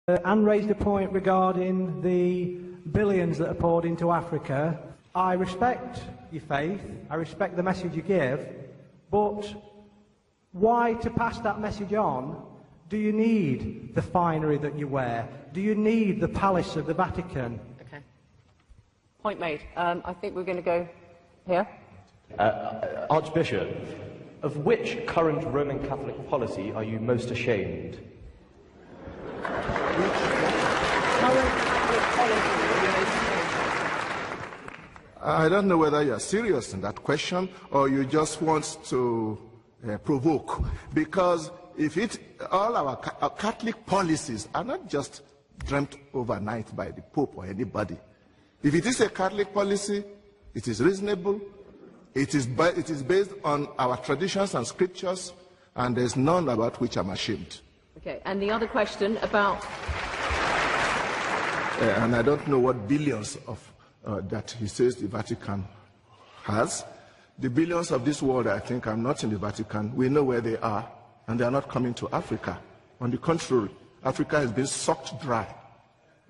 Anne raised a point regarding the billions that are poured into Africa. I respect your faith, I respect the message you give, but why, to pass that message on, do you need the finery that you wear? Do you need the palace of the Vatican? Okay. Point made. I think we're going to go here. Archbishop, of which current Roman Catholic policy are you most ashamed? I don't know whether you're serious in that question or you just want to provoke. Because if all our Catholic policies are not just dreamt overnight by the Pope or anybody. If it is a Catholic policy, it is reasonable, it is based on our traditions and scriptures, and there's none about which I'm ashamed. Okay, and the other question about... and I don't know what billions of that he says the Vatican has. The billions of this world, I think, are not in the Vatican. We know where they are, and they are not coming to Africa. On the contrary, Africa has been sucked dry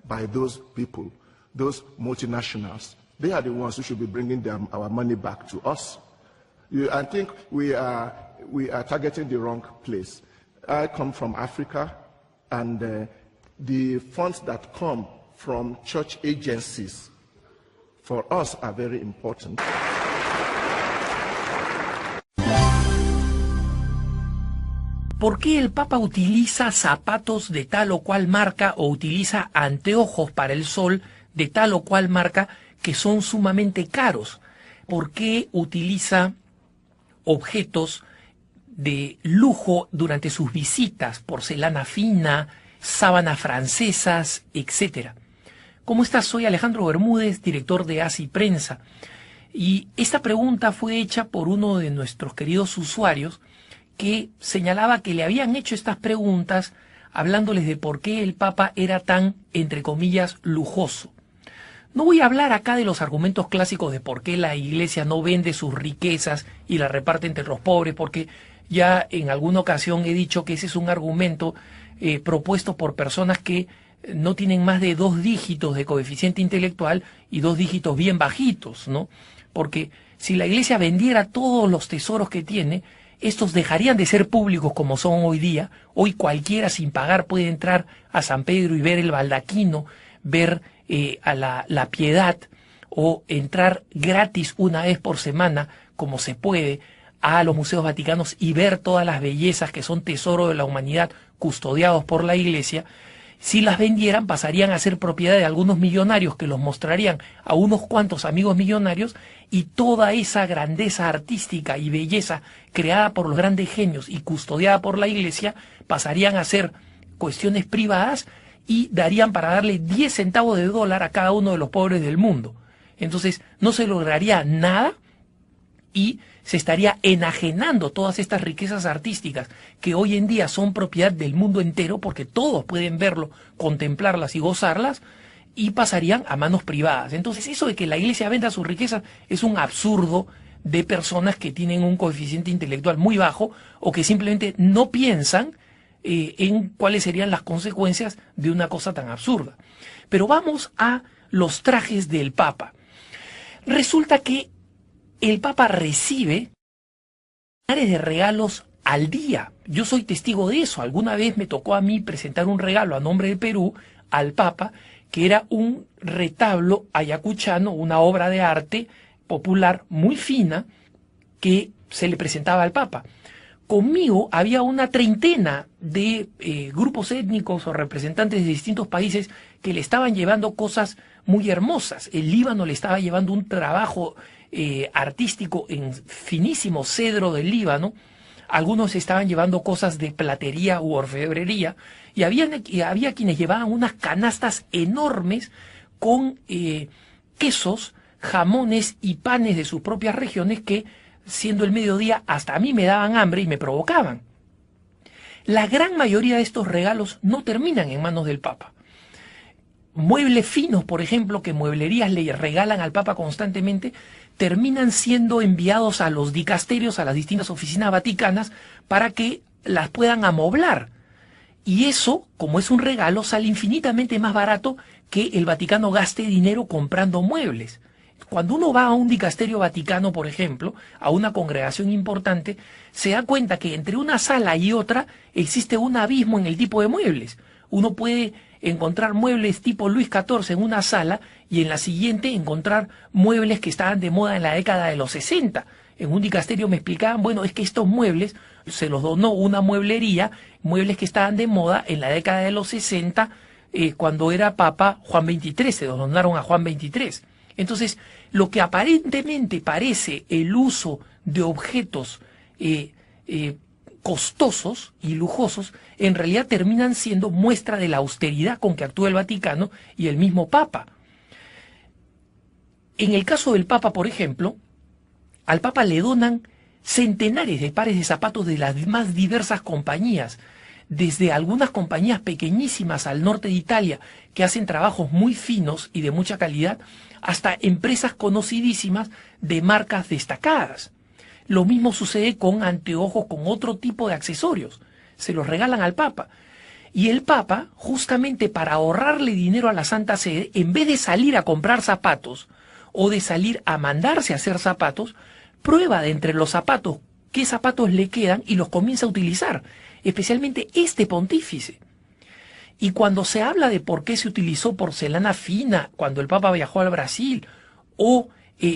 by those people, those multinationals. They are the ones who should be bringing our money back to us. I think we are targeting the wrong place. I come from Africa, and the funds that come from church agencies for us are very important. ¿Por qué el Papa utiliza zapatos de tal o cual marca o utiliza anteojos para el sol de tal o cual marca que son sumamente caros? ¿Por qué utiliza objetos de lujo durante sus visitas, porcelana fina, sábanas francesas, etcétera? ¿Cómo estás? Soy Alejandro Bermúdez, director de Así Prensa. Y esta pregunta fue hecha por uno de nuestros queridos usuarios que señalaba que le habían hecho estas preguntas hablándoles de por qué el Papa era tan, entre comillas, lujoso. No voy a hablar acá de los argumentos clásicos de por qué la Iglesia no vende sus riquezas y las reparte entre los pobres, porque ya en alguna ocasión he dicho que ese es un argumento propuesto por personas que no tienen más de 2 dígitos de coeficiente intelectual y 2 dígitos bien bajitos, ¿no? Porque si la Iglesia vendiera todos los tesoros que tiene, estos dejarían de ser públicos como son hoy día. Hoy cualquiera sin pagar puede entrar a San Pedro y ver el baldaquino, ver a la Piedad, o entrar gratis una vez por semana, como se puede, a los museos vaticanos y ver todas las bellezas que son tesoro de la humanidad custodiados por la Iglesia. Si las vendieran, pasarían a ser propiedad de algunos millonarios que los mostrarían a unos cuantos amigos millonarios, y toda esa grandeza artística y belleza creada por los grandes genios y custodiada por la Iglesia pasarían a ser cuestiones privadas y darían para darle 10 centavos de dólar a cada uno de los pobres del mundo. Entonces no se lograría nada y se estaría enajenando todas estas riquezas artísticas que hoy en día son propiedad del mundo entero, porque todos pueden verlo, contemplarlas y gozarlas, y pasarían a manos privadas. Entonces eso de que la Iglesia venda sus riquezas es un absurdo de personas que tienen un coeficiente intelectual muy bajo o que simplemente no piensan en cuáles serían las consecuencias de una cosa tan absurda. Pero vamos a los trajes del Papa. Resulta que el Papa recibe millones de regalos al día. Yo soy testigo de eso. Alguna vez me tocó a mí presentar un regalo a nombre de Perú al Papa, que era un retablo ayacuchano, una obra de arte popular muy fina que se le presentaba al Papa. Conmigo había una treintena de grupos étnicos o representantes de distintos países que le estaban llevando cosas muy hermosas. El Líbano le estaba llevando un trabajo artístico en finísimo cedro del Líbano. Algunos estaban llevando cosas de platería u orfebrería, y había quienes llevaban unas canastas enormes con quesos, jamones y panes de sus propias regiones que, siendo el mediodía, hasta a mí me daban hambre y me provocaban. La gran mayoría de estos regalos no terminan en manos del Papa. Muebles finos, por ejemplo, que mueblerías le regalan al Papa constantemente, terminan siendo enviados a los dicasterios, a las distintas oficinas vaticanas, para que las puedan amoblar. Y eso, como es un regalo, sale infinitamente más barato que el Vaticano gaste dinero comprando muebles. Cuando uno va a un dicasterio vaticano, por ejemplo, a una congregación importante, se da cuenta que entre una sala y otra existe un abismo en el tipo de muebles. Uno puede encontrar muebles tipo Luis XIV en una sala y en la siguiente encontrar muebles que estaban de moda en la década de los 60. En un dicasterio me explicaban, bueno, es que estos muebles se los donó una mueblería, muebles que estaban de moda en la década de los 60, cuando era Papa Juan XXIII, se los donaron a Juan XXIII. Entonces, lo que aparentemente parece el uso de objetos costosos y lujosos, en realidad terminan siendo muestra de la austeridad con que actúa el Vaticano y el mismo Papa. En el caso del Papa, por ejemplo, al Papa le donan centenares de pares de zapatos de las más diversas compañías, desde algunas compañías pequeñísimas al norte de Italia que hacen trabajos muy finos y de mucha calidad, hasta empresas conocidísimas de marcas destacadas. Lo mismo sucede con anteojos, con otro tipo de accesorios. Se los regalan al Papa. Y el Papa, justamente para ahorrarle dinero a la Santa Sede, en vez de salir a comprar zapatos o de salir a mandarse a hacer zapatos, prueba de entre los zapatos qué zapatos le quedan y los comienza a utilizar, especialmente este pontífice. Y cuando se habla de por qué se utilizó porcelana fina cuando el Papa viajó al Brasil, o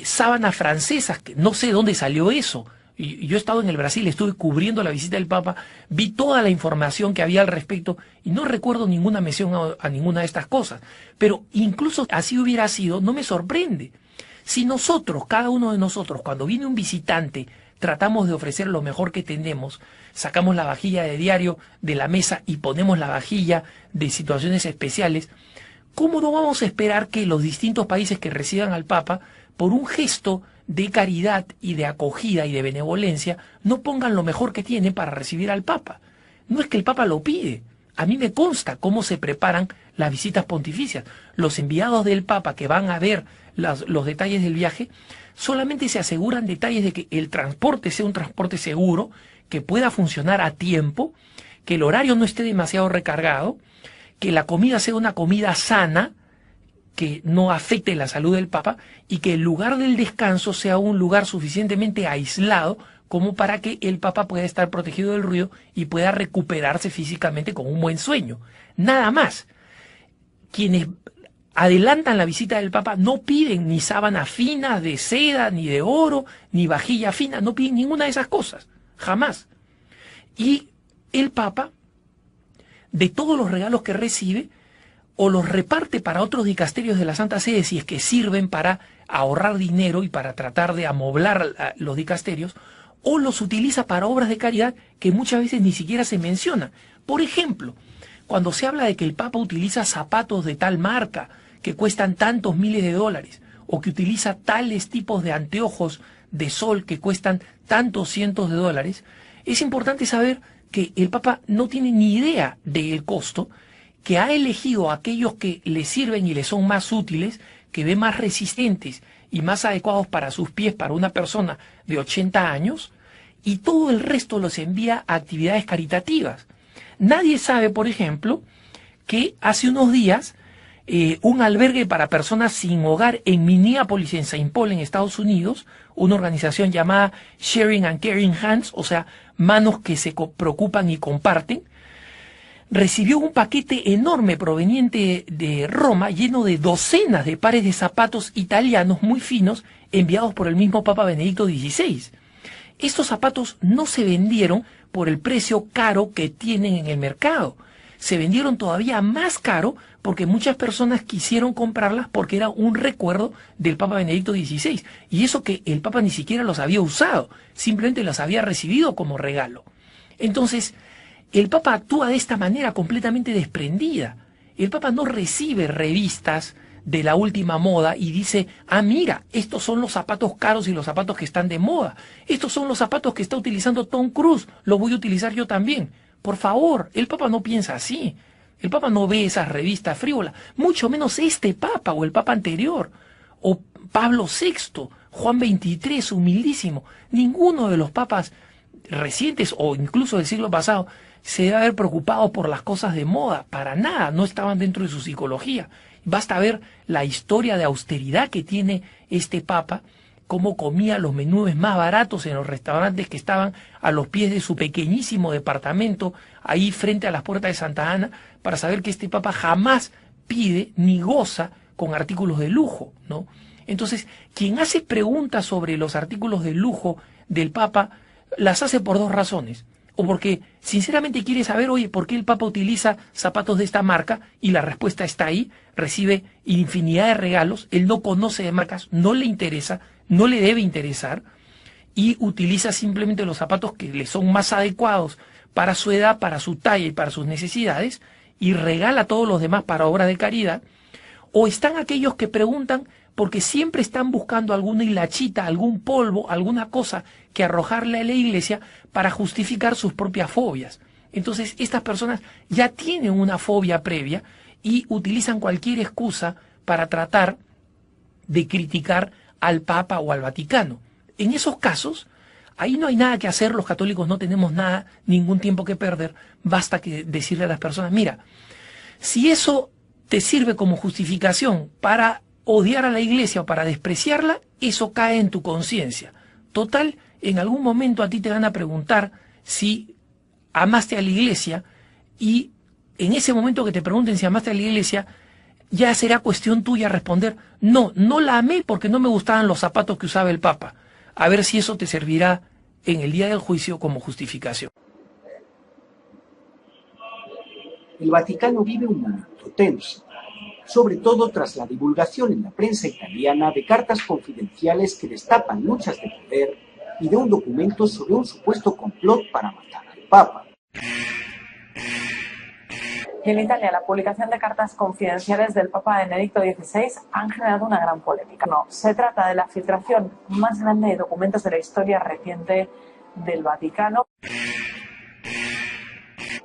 sábanas francesas, que no sé dónde salió eso. Y yo he estado en el Brasil, estuve cubriendo la visita del Papa, vi toda la información que había al respecto y no recuerdo ninguna mención a ninguna de estas cosas. Pero incluso así hubiera sido, no me sorprende. Si nosotros, cada uno de nosotros, cuando viene un visitante, tratamos de ofrecer lo mejor que tenemos, sacamos la vajilla de diario de la mesa y ponemos la vajilla de situaciones especiales, ¿cómo no vamos a esperar que los distintos países que reciban al Papa, por un gesto de caridad y de acogida y de benevolencia, no pongan lo mejor que tienen para recibir al Papa? No es que el Papa lo pide. A mí me consta cómo se preparan las visitas pontificias. Los enviados del Papa que van a ver los detalles del viaje solamente se aseguran detalles de que el transporte sea un transporte seguro, que pueda funcionar a tiempo, que el horario no esté demasiado recargado, que la comida sea una comida sana, que no afecte la salud del Papa, y que el lugar del descanso sea un lugar suficientemente aislado como para que el Papa pueda estar protegido del ruido y pueda recuperarse físicamente con un buen sueño. Nada más. Quienes adelantan la visita del Papa no piden ni sábana fina de seda, ni de oro, ni vajilla fina, no piden ninguna de esas cosas, jamás. Y el Papa, de todos los regalos que recibe, o los reparte para otros dicasterios de la Santa Sede si es que sirven para ahorrar dinero y para tratar de amoblar los dicasterios, o los utiliza para obras de caridad que muchas veces ni siquiera se mencionan. Por ejemplo, cuando se habla de que el Papa utiliza zapatos de tal marca que cuestan tantos miles de dólares, o que utiliza tales tipos de anteojos de sol que cuestan tantos cientos de dólares, es importante saber que el Papa no tiene ni idea del costo, que ha elegido aquellos que le sirven y le son más útiles, que ve más resistentes y más adecuados para sus pies para una persona de 80 años, y todo el resto los envía a actividades caritativas. Nadie sabe, por ejemplo, que hace unos días un albergue para personas sin hogar en Minneapolis, en Saint Paul, en Estados Unidos, una organización llamada Sharing and Caring Hands, o sea, manos que se preocupan y comparten, recibió un paquete enorme proveniente de Roma, lleno de docenas de pares de zapatos italianos muy finos, enviados por el mismo Papa Benedicto XVI. Estos zapatos no se vendieron por el precio caro que tienen en el mercado. Se vendieron todavía más caro porque muchas personas quisieron comprarlas porque era un recuerdo del Papa Benedicto XVI. Y eso que el Papa ni siquiera los había usado, simplemente los había recibido como regalo. Entonces, el Papa actúa de esta manera completamente desprendida. El Papa no recibe revistas de la última moda y dice, ah, mira, estos son los zapatos caros y los zapatos que están de moda. Estos son los zapatos que está utilizando Tom Cruise, los voy a utilizar yo también. Por favor, el Papa no piensa así. El Papa no ve esas revistas frívolas, mucho menos este Papa o el Papa anterior, o Pablo VI, Juan XXIII, humildísimo. Ninguno de los papas recientes o incluso del siglo pasado se debe haber preocupado por las cosas de moda, para nada, no estaban dentro de su psicología. Basta ver la historia de austeridad que tiene este papa, cómo comía los menúes más baratos en los restaurantes que estaban a los pies de su pequeñísimo departamento, ahí frente a las puertas de Santa Ana, para saber que este papa jamás pide ni goza con artículos de lujo, ¿no? Entonces, quien hace preguntas sobre los artículos de lujo del papa, las hace por dos razones. O porque sinceramente quiere saber, oye, ¿por qué el Papa utiliza zapatos de esta marca? Y la respuesta está ahí, recibe infinidad de regalos, él no conoce de marcas, no le interesa, no le debe interesar, y utiliza simplemente los zapatos que le son más adecuados para su edad, para su talla y para sus necesidades, y regala a todos los demás para obras de caridad. O están aquellos que preguntan porque siempre están buscando alguna hilachita, algún polvo, alguna cosa que arrojarle a la iglesia para justificar sus propias fobias. Entonces, estas personas ya tienen una fobia previa y utilizan cualquier excusa para tratar de criticar al Papa o al Vaticano. En esos casos, ahí no hay nada que hacer, los católicos no tenemos nada, ningún tiempo que perder, basta que decirle a las personas, mira, si eso te sirve como justificación para odiar a la iglesia o para despreciarla, eso cae en tu conciencia. Total, en algún momento a ti te van a preguntar si amaste a la iglesia, y en ese momento que te pregunten si amaste a la iglesia, ya será cuestión tuya responder, no, no la amé porque no me gustaban los zapatos que usaba el Papa. A ver si eso te servirá en el día del juicio como justificación. El Vaticano vive un momento tenso, sobre todo tras la divulgación en la prensa italiana de cartas confidenciales que destapan luchas de poder y de un documento sobre un supuesto complot para matar al Papa. En Italia, la publicación de cartas confidenciales del Papa Benedicto XVI han generado una gran polémica. No, se trata de la filtración más grande de documentos de la historia reciente del Vaticano.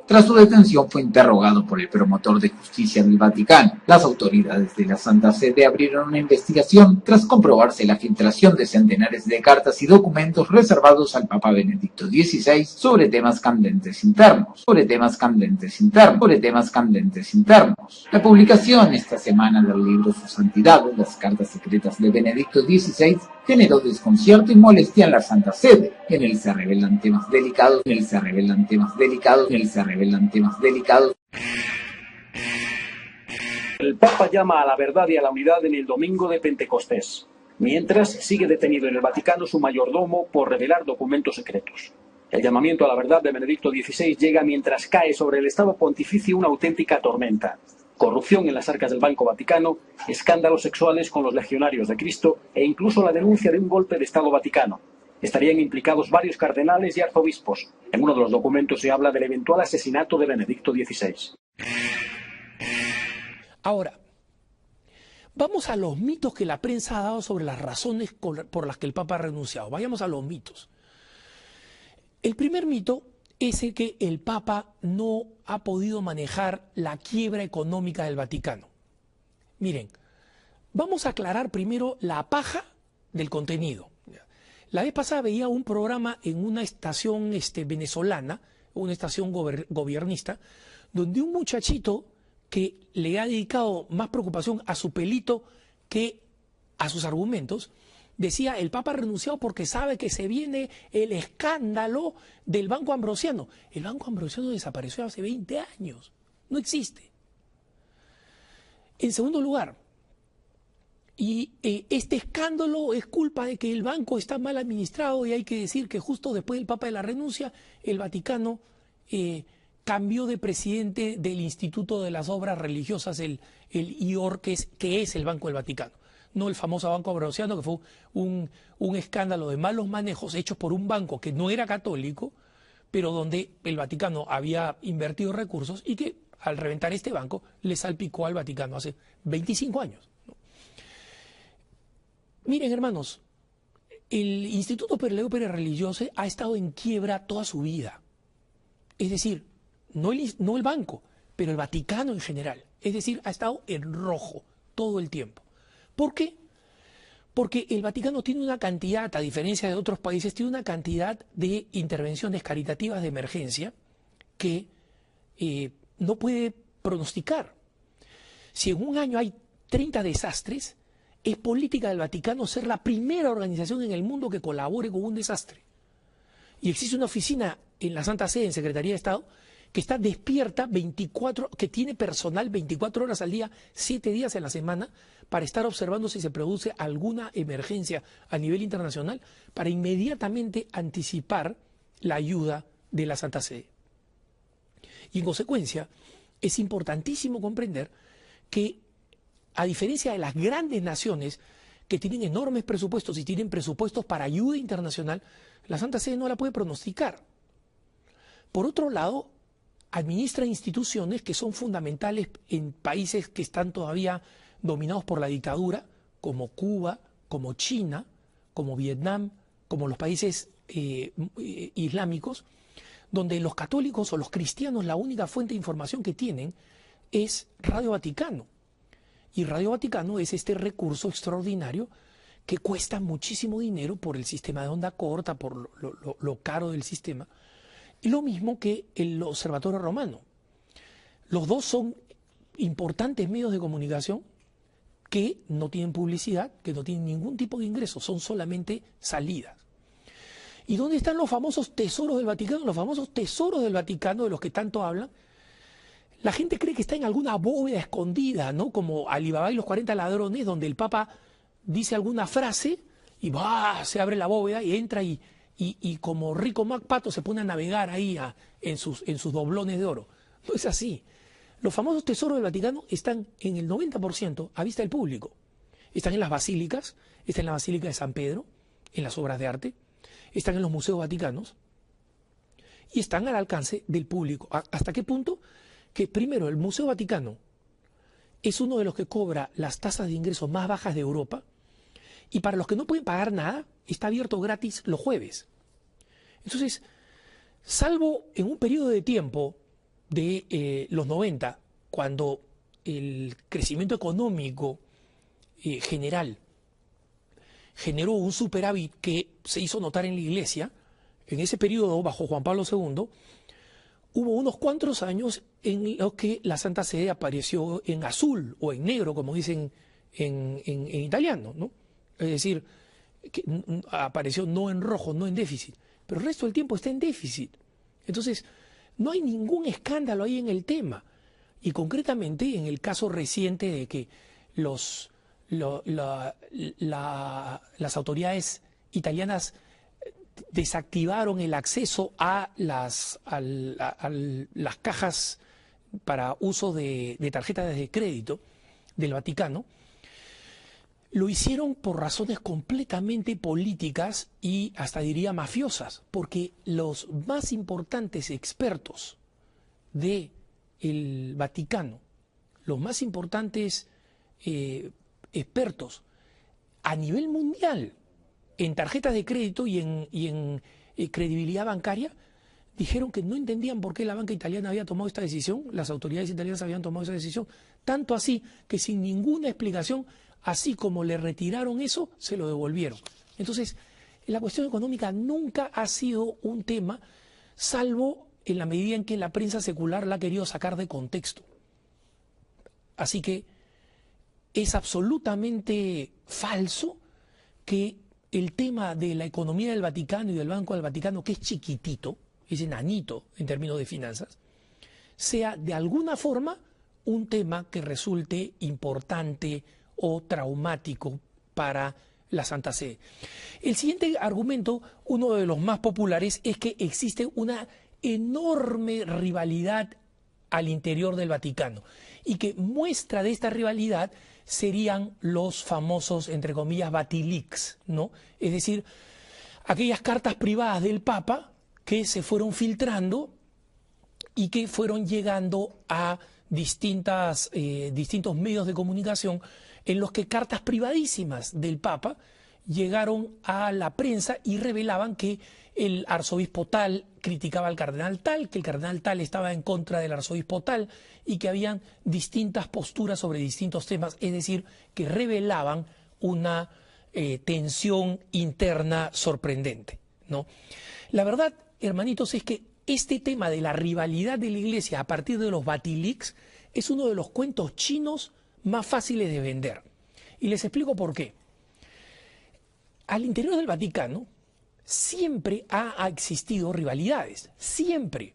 Tras su detención fue interrogado por el promotor de justicia del Vaticano. Las autoridades de la Santa Sede abrieron una investigación tras comprobarse la filtración de centenares de cartas y documentos reservados al Papa Benedicto XVI sobre temas candentes internos. La publicación esta semana del libro Su Santidad, las cartas secretas de Benedicto XVI, generó desconcierto y molestia en la Santa Sede. En él se revelan temas delicados. El Papa llama a la verdad y a la unidad en el domingo de Pentecostés, mientras sigue detenido en el Vaticano su mayordomo por revelar documentos secretos. El llamamiento a la verdad de Benedicto XVI llega mientras cae sobre el Estado Pontificio una auténtica tormenta. Corrupción en las arcas del Banco Vaticano, escándalos sexuales con los legionarios de Cristo e incluso la denuncia de un golpe de Estado Vaticano. Estarían implicados varios cardenales y arzobispos. En uno de los documentos se habla del eventual asesinato de Benedicto XVI. Ahora, vamos a los mitos que la prensa ha dado sobre las razones por las que el Papa ha renunciado. Vayamos a los mitos. El primer mito es el que el Papa no ha podido manejar la quiebra económica del Vaticano. Miren, vamos a aclarar primero la paja del contenido. La vez pasada veía un programa en una estación venezolana, una estación gobiernista, donde un muchachito que le ha dedicado más preocupación a su pelito que a sus argumentos, decía, el Papa ha renunciado porque sabe que se viene el escándalo del Banco Ambrosiano. El Banco Ambrosiano desapareció hace 20 años, no existe. En segundo lugar, este escándalo es culpa de que el banco está mal administrado, y hay que decir que justo después del Papa de la renuncia, el Vaticano cambió de presidente del Instituto de las Obras Religiosas, el IOR, que es el Banco del Vaticano. No el famoso Banco Ambrosiano, que fue un escándalo de malos manejos hechos por un banco que no era católico, pero donde el Vaticano había invertido recursos y que al reventar este banco le salpicó al Vaticano hace 25 años. Miren, hermanos, el Instituto Leo Pérez Religioso ha estado en quiebra toda su vida. Es decir, no el banco, pero el Vaticano en general. Es decir, ha estado en rojo todo el tiempo. ¿Por qué? Porque el Vaticano tiene una cantidad, a diferencia de otros países, tiene una cantidad de intervenciones caritativas de emergencia que no puede pronosticar. Si en un año hay 30 desastres, es política del Vaticano ser la primera organización en el mundo que colabore con un desastre. Y existe una oficina en la Santa Sede, en Secretaría de Estado, que está despierta 24, que tiene personal 24 horas al día, 7 días en la semana, para estar observando si se produce alguna emergencia a nivel internacional, para inmediatamente anticipar la ayuda de la Santa Sede. Y en consecuencia, es importantísimo comprender que, a diferencia de las grandes naciones que tienen enormes presupuestos y tienen presupuestos para ayuda internacional, la Santa Sede no la puede pronosticar. Por otro lado, administra instituciones que son fundamentales en países que están todavía dominados por la dictadura, como Cuba, como China, como Vietnam, como los países islámicos, donde los católicos o los cristianos la única fuente de información que tienen es Radio Vaticano. Y Radio Vaticano es este recurso extraordinario que cuesta muchísimo dinero por el sistema de onda corta, por lo caro del sistema. Y lo mismo que el Observatorio Romano. Los dos son importantes medios de comunicación que no tienen publicidad, que no tienen ningún tipo de ingresos, son solamente salidas. ¿Y dónde están los famosos tesoros del Vaticano? Los famosos tesoros del Vaticano de los que tanto hablan. La gente cree que está en alguna bóveda escondida, ¿no? Como Alibaba y los 40 ladrones, donde el Papa dice alguna frase y se abre la bóveda y entra y como Rico MacPato se pone a navegar ahí en sus doblones de oro. No es así. Los famosos tesoros del Vaticano están en el 90% a vista del público. Están en las basílicas, están en la Basílica de San Pedro, en las obras de arte, están en los museos vaticanos y están al alcance del público. ¿Hasta qué punto? Que primero, el Museo Vaticano es uno de los que cobra las tasas de ingresos más bajas de Europa, y para los que no pueden pagar nada, está abierto gratis los jueves. Entonces, salvo en un periodo de tiempo de los 90, cuando el crecimiento económico general generó un superávit que se hizo notar en la Iglesia, en ese periodo, bajo Juan Pablo II, hubo unos cuantos años en los que la Santa Sede apareció en azul o en negro, como dicen en italiano, ¿no? Es decir, que apareció no en rojo, no en déficit, pero el resto del tiempo está en déficit. Entonces, no hay ningún escándalo ahí en el tema. Y concretamente en el caso reciente de que las autoridades italianas desactivaron el acceso a las cajas para uso de tarjetas de crédito del Vaticano, lo hicieron por razones completamente políticas y hasta diría mafiosas, porque los más importantes expertos del Vaticano, los más importantes expertos a nivel mundial en tarjetas de crédito y en credibilidad bancaria, dijeron que no entendían por qué la banca italiana había tomado esta decisión, las autoridades italianas habían tomado esa decisión, tanto así que sin ninguna explicación, así como le retiraron eso, se lo devolvieron. Entonces, la cuestión económica nunca ha sido un tema, salvo en la medida en que la prensa secular la ha querido sacar de contexto. Así que es absolutamente falso que el tema de la economía del Vaticano y del Banco del Vaticano, que es chiquitito, es enanito en términos de finanzas, sea de alguna forma un tema que resulte importante o traumático para la Santa Sede. El siguiente argumento, uno de los más populares, es que existe una enorme rivalidad al interior del Vaticano y que muestra de esta rivalidad serían los famosos, entre comillas, Vatileaks, ¿no? Es decir, aquellas cartas privadas del Papa que se fueron filtrando y que fueron llegando a distintos medios de comunicación, en los que cartas privadísimas del Papa llegaron a la prensa y revelaban que el arzobispo tal criticaba al cardenal tal, que el cardenal tal estaba en contra del arzobispo tal y que habían distintas posturas sobre distintos temas, es decir, que revelaban una tensión interna sorprendente, ¿no? La verdad, hermanitos, es que este tema de la rivalidad de la Iglesia a partir de los Batilix es uno de los cuentos chinos más fáciles de vender. Y les explico por qué. Al interior del Vaticano siempre ha existido rivalidades, siempre.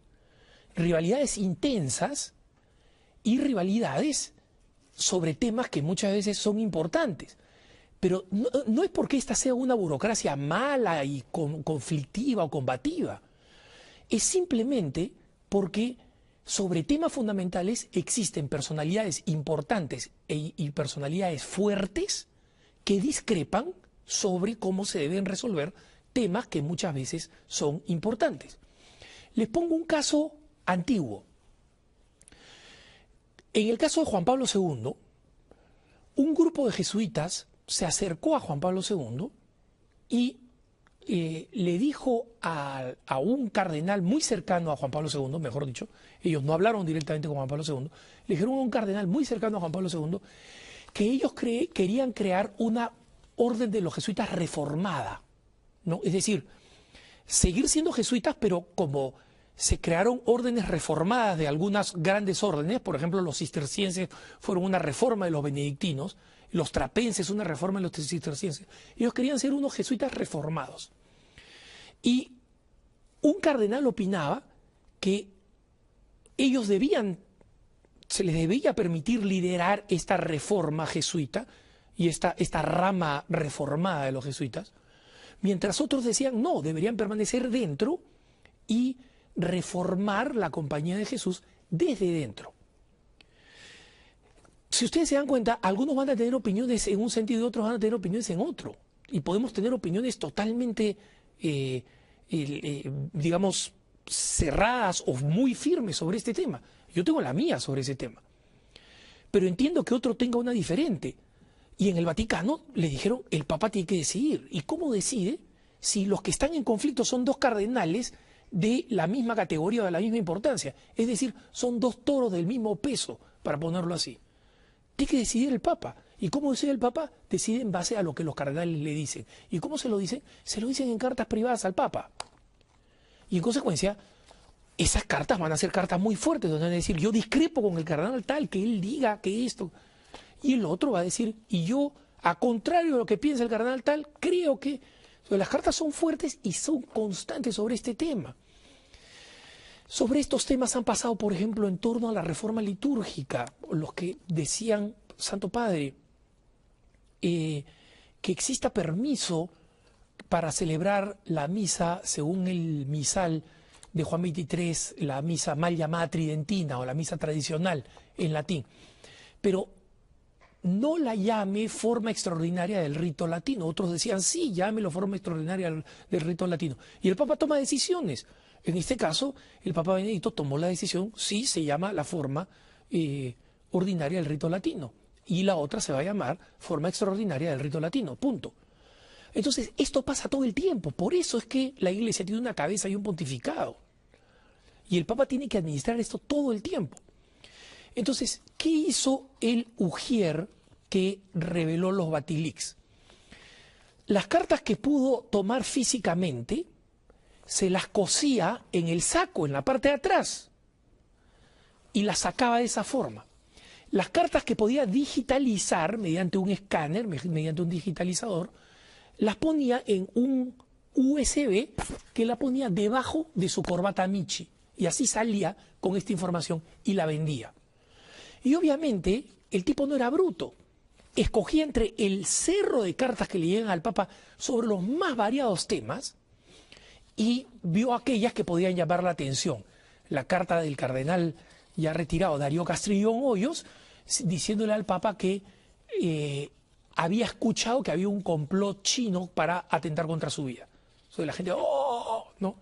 Rivalidades intensas y rivalidades sobre temas que muchas veces son importantes. Pero no es porque esta sea una burocracia mala y conflictiva o combativa. Es simplemente porque sobre temas fundamentales existen personalidades importantes y personalidades fuertes que discrepan sobre cómo se deben resolver temas que muchas veces son importantes. Les pongo un caso antiguo. En el caso de Juan Pablo II, un grupo de jesuitas se acercó a Juan Pablo II y le dijo a un cardenal muy cercano a Juan Pablo II, mejor dicho, ellos no hablaron directamente con Juan Pablo II, le dijeron a un cardenal muy cercano a Juan Pablo II que ellos querían crear una orden de los jesuitas reformada, ¿no? Es decir, seguir siendo jesuitas, pero como se crearon órdenes reformadas de algunas grandes órdenes, por ejemplo, los cistercienses fueron una reforma de los benedictinos, los trapenses una reforma de los cistercienses. Ellos querían ser unos jesuitas reformados. Y un cardenal opinaba que ellos se les debía permitir liderar esta reforma jesuita y esta rama reformada de los jesuitas, mientras otros decían no, deberían permanecer dentro y reformar la compañía de Jesús desde dentro. Si ustedes se dan cuenta, algunos van a tener opiniones en un sentido y otros van a tener opiniones en otro. Y podemos tener opiniones totalmente, digamos, cerradas o muy firmes sobre este tema. Yo tengo la mía sobre ese tema. Pero entiendo que otro tenga una diferente. Y en el Vaticano le dijeron, el Papa tiene que decidir. ¿Y cómo decide si los que están en conflicto son dos cardenales de la misma categoría o de la misma importancia? Es decir, son dos toros del mismo peso, para ponerlo así. Tiene que decidir el Papa. ¿Y cómo decide el Papa? Decide en base a lo que los cardenales le dicen. ¿Y cómo se lo dicen? Se lo dicen en cartas privadas al Papa. Y en consecuencia, esas cartas van a ser cartas muy fuertes, donde van a decir, yo discrepo con el cardenal tal, que él diga que esto. Y el otro va a decir, y yo, a contrario de lo que piensa el cardenal tal, creo que... Las cartas son fuertes y son constantes sobre este tema. Sobre estos temas han pasado, por ejemplo, en torno a la reforma litúrgica, los que decían, Santo Padre, que exista permiso para celebrar la misa según el misal de Juan 23, la misa mal llamada tridentina o la misa tradicional en latín. Pero no la llame forma extraordinaria del rito latino. Otros decían, sí, llámelo forma extraordinaria del rito latino. Y el Papa toma decisiones. En este caso, el Papa Benedicto tomó la decisión, sí, se llama la forma ordinaria del rito latino. Y la otra se va a llamar forma extraordinaria del rito latino, punto. Entonces, esto pasa todo el tiempo. Por eso es que la Iglesia tiene una cabeza y un pontificado. Y el Papa tiene que administrar esto todo el tiempo. Entonces, ¿qué hizo el Ujier que reveló los Batilix? Las cartas que pudo tomar físicamente, se las cosía en el saco, en la parte de atrás, y las sacaba de esa forma. Las cartas que podía digitalizar mediante un escáner, mediante un digitalizador, las ponía en un USB que la ponía debajo de su corbata Michi, y así salía con esta información y la vendía. Y obviamente el tipo no era bruto, escogía entre el cerro de cartas que le llegan al Papa sobre los más variados temas y vio aquellas que podían llamar la atención. La carta del cardenal ya retirado, Darío Castrillón Hoyos, diciéndole al Papa que había escuchado que había un complot chino para atentar contra su vida. Entonces la gente, ¡oh! ¿No?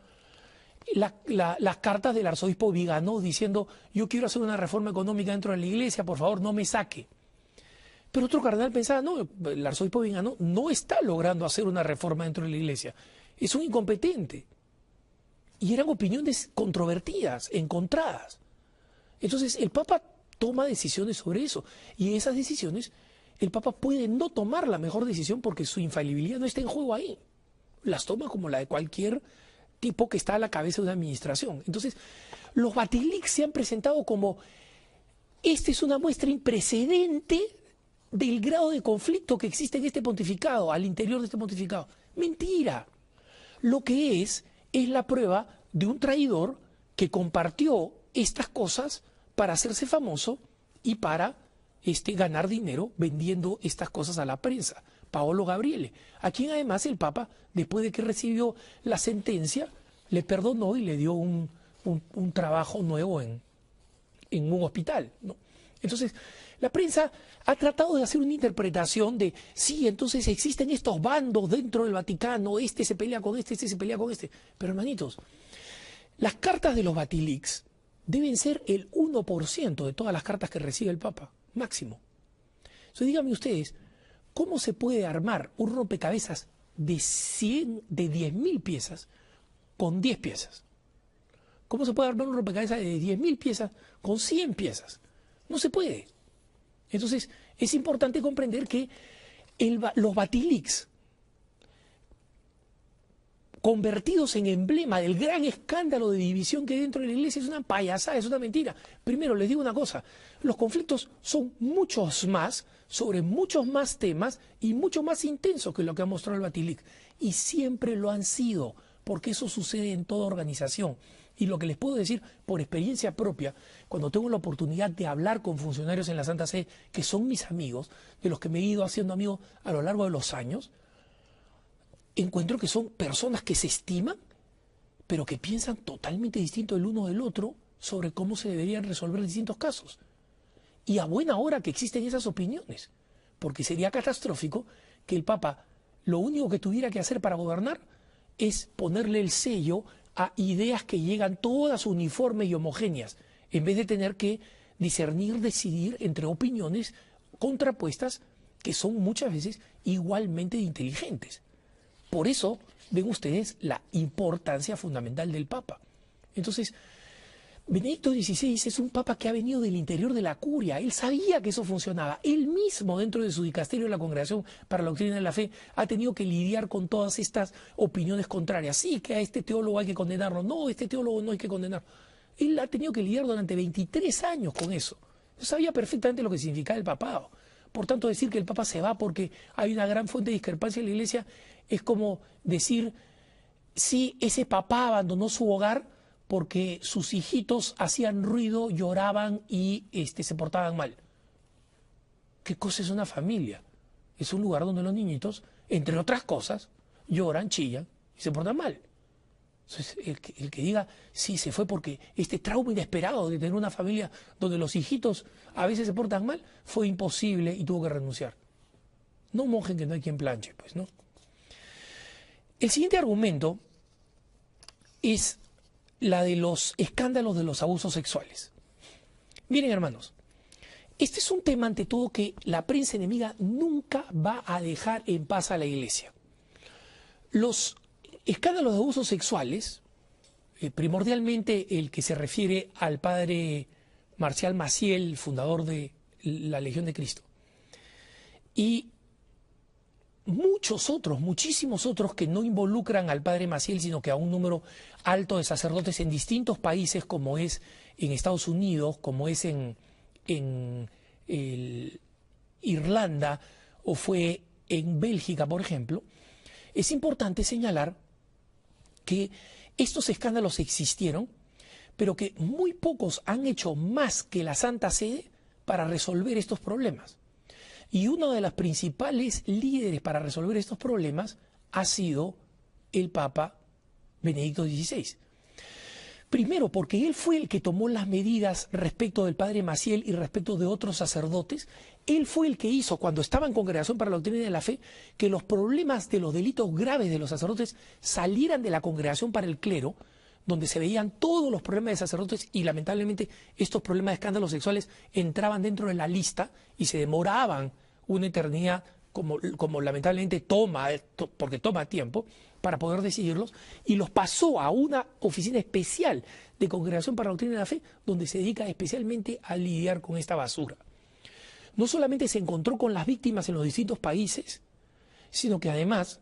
Las cartas del arzobispo Viganó diciendo, yo quiero hacer una reforma económica dentro de la iglesia, por favor, no me saque. Pero otro cardenal pensaba, no, el arzobispo Viganó no está logrando hacer una reforma dentro de la iglesia. Es un incompetente. Y eran opiniones controvertidas, encontradas. Entonces el Papa toma decisiones sobre eso. Y en esas decisiones el Papa puede no tomar la mejor decisión porque su infalibilidad no está en juego ahí. Las toma como la de cualquier tipo que está a la cabeza de una administración. Entonces, los Batilix se han presentado como, esta es una muestra imprecedente del grado de conflicto que existe en este pontificado, al interior de este pontificado. Mentira. Lo que es la prueba de un traidor que compartió estas cosas para hacerse famoso y para ganar dinero vendiendo estas cosas a la prensa. Paolo Gabriele, a quien además el Papa, después de que recibió la sentencia, le perdonó y le dio un trabajo nuevo en un hospital, ¿no? Entonces, la prensa ha tratado de hacer una interpretación de, sí, entonces existen estos bandos dentro del Vaticano, este se pelea con este se pelea con este. Pero hermanitos, las cartas de los Batilix deben ser el 1% de todas las cartas que recibe el Papa, máximo. Entonces, díganme ustedes, ¿cómo se puede armar un rompecabezas de 10.000 piezas con 10 piezas? ¿Cómo se puede armar un rompecabezas de 10.000 piezas con 100 piezas? No se puede. Entonces, es importante comprender que los Batilix, convertidos en emblema del gran escándalo de división que hay dentro de la Iglesia, es una payasada, es una mentira. Primero, les digo una cosa, los conflictos son muchos más, sobre muchos más temas y mucho más intensos que lo que ha mostrado el Batilix. Y siempre lo han sido, porque eso sucede en toda organización. Y lo que les puedo decir por experiencia propia, cuando tengo la oportunidad de hablar con funcionarios en la Santa Sede, que son mis amigos, de los que me he ido haciendo amigos a lo largo de los años, encuentro que son personas que se estiman, pero que piensan totalmente distinto el uno del otro sobre cómo se deberían resolver distintos casos. Y a buena hora que existen esas opiniones, porque sería catastrófico que el Papa lo único que tuviera que hacer para gobernar es ponerle el sello a ideas que llegan todas uniformes y homogéneas, en vez de tener que discernir, decidir entre opiniones contrapuestas que son muchas veces igualmente inteligentes. Por eso ven ustedes la importancia fundamental del Papa. Entonces, Benedicto XVI es un Papa que ha venido del interior de la curia. Él sabía que eso funcionaba. Él mismo, dentro de su dicasterio de la Congregación para la Doctrina de la Fe, ha tenido que lidiar con todas estas opiniones contrarias. Sí, que a este teólogo hay que condenarlo. No, este teólogo no hay que condenarlo. Él ha tenido que lidiar durante 23 años con eso. Él sabía perfectamente lo que significaba el papado. Por tanto, decir que el Papa se va porque hay una gran fuente de discrepancia en la Iglesia es como decir, sí, ese papá abandonó su hogar porque sus hijitos hacían ruido, lloraban y se portaban mal. ¿Qué cosa es una familia? Es un lugar donde los niñitos, entre otras cosas, lloran, chillan y se portan mal. Entonces, el que diga, sí, se fue porque este trauma inesperado de tener una familia donde los hijitos a veces se portan mal, fue imposible y tuvo que renunciar. No mojen que no hay quien planche, pues, ¿no? El siguiente argumento es la de los escándalos de los abusos sexuales. Miren, hermanos, este es un tema ante todo que la prensa enemiga nunca va a dejar en paz a la Iglesia. Los escándalos de abusos sexuales, primordialmente el que se refiere al padre Marcial Maciel, fundador de la Legión de Cristo, y muchos otros, muchísimos otros que no involucran al padre Maciel, sino que a un número alto de sacerdotes en distintos países, como es en Estados Unidos, como es en Irlanda o fue en Bélgica, por ejemplo. Es importante señalar que estos escándalos existieron, pero que muy pocos han hecho más que la Santa Sede para resolver estos problemas. Y uno de los principales líderes para resolver estos problemas ha sido el Papa Benedicto XVI. Primero, porque él fue el que tomó las medidas respecto del padre Maciel y respecto de otros sacerdotes. Él fue el que hizo, cuando estaba en Congregación para la Doctrina de la Fe, que los problemas de los delitos graves de los sacerdotes salieran de la Congregación para el Clero, donde se veían todos los problemas de sacerdotes y lamentablemente estos problemas de escándalos sexuales entraban dentro de la lista y se demoraban una eternidad, como lamentablemente toma, porque toma tiempo, para poder decidirlos, y los pasó a una oficina especial de Congregación para la Doctrina de la Fe, donde se dedica especialmente a lidiar con esta basura. No solamente se encontró con las víctimas en los distintos países, sino que además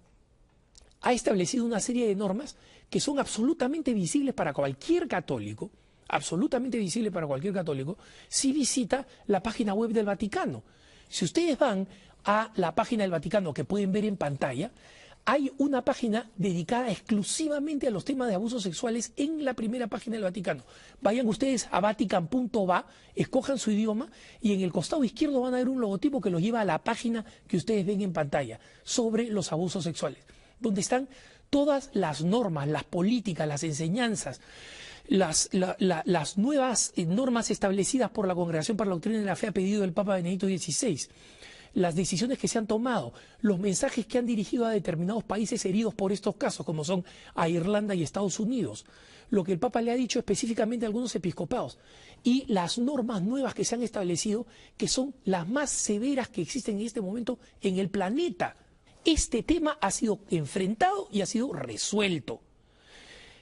ha establecido una serie de normas que son absolutamente visibles para cualquier católico, si visita la página web del Vaticano. Si ustedes van a la página del Vaticano, que pueden ver en pantalla, hay una página dedicada exclusivamente a los temas de abusos sexuales en la primera página del Vaticano. Vayan ustedes a vatican.va, escojan su idioma y en el costado izquierdo van a ver un logotipo que los lleva a la página que ustedes ven en pantalla sobre los abusos sexuales, donde están todas las normas, las políticas, las enseñanzas, las nuevas normas establecidas por la Congregación para la Doctrina de la Fe a pedido del Papa Benedicto XVI, las decisiones que se han tomado, los mensajes que han dirigido a determinados países heridos por estos casos, como son a Irlanda y Estados Unidos, lo que el Papa le ha dicho específicamente a algunos episcopados, y las normas nuevas que se han establecido, que son las más severas que existen en este momento en el planeta. Este tema ha sido enfrentado y ha sido resuelto.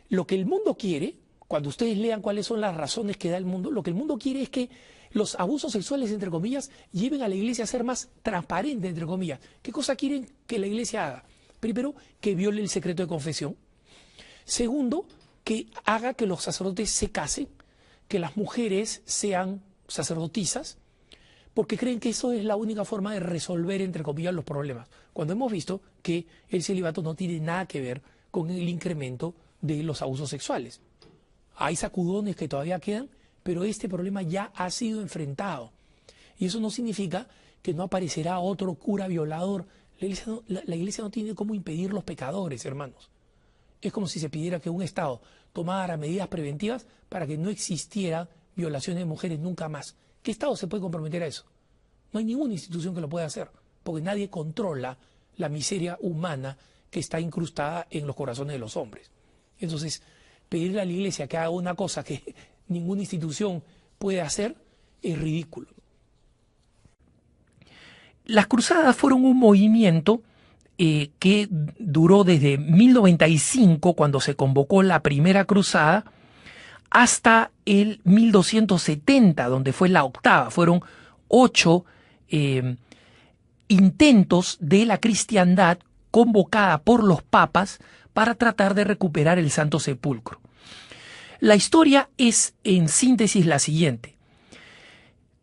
Lo que el mundo quiere, cuando ustedes lean cuáles son las razones que da el mundo, lo que el mundo quiere es que los abusos sexuales, entre comillas, lleven a la Iglesia a ser más transparente, entre comillas. ¿Qué cosa quieren que la Iglesia haga? Primero, que viole el secreto de confesión. Segundo, que haga que los sacerdotes se casen, que las mujeres sean sacerdotisas, porque creen que eso es la única forma de resolver, entre comillas, los problemas. Cuando hemos visto que el celibato no tiene nada que ver con el incremento de los abusos sexuales. Hay sacudones que todavía quedan, pero este problema ya ha sido enfrentado. Y eso no significa que no aparecerá otro cura violador. La Iglesia no tiene cómo impedir los pecadores, hermanos. Es como si se pidiera que un Estado tomara medidas preventivas para que no existiera violaciones de mujeres nunca más. ¿Qué Estado se puede comprometer a eso? No hay ninguna institución que lo pueda hacer, porque nadie controla la miseria humana que está incrustada en los corazones de los hombres. Entonces, pedirle a la Iglesia que haga una cosa que ninguna institución puede hacer es ridículo. Las cruzadas fueron un movimiento que duró desde 1095, cuando se convocó la primera cruzada, hasta el 1270, donde fue la octava. Fueron 8 intentos de la cristiandad convocada por los papas para tratar de recuperar el Santo Sepulcro. La historia es, en síntesis, la siguiente.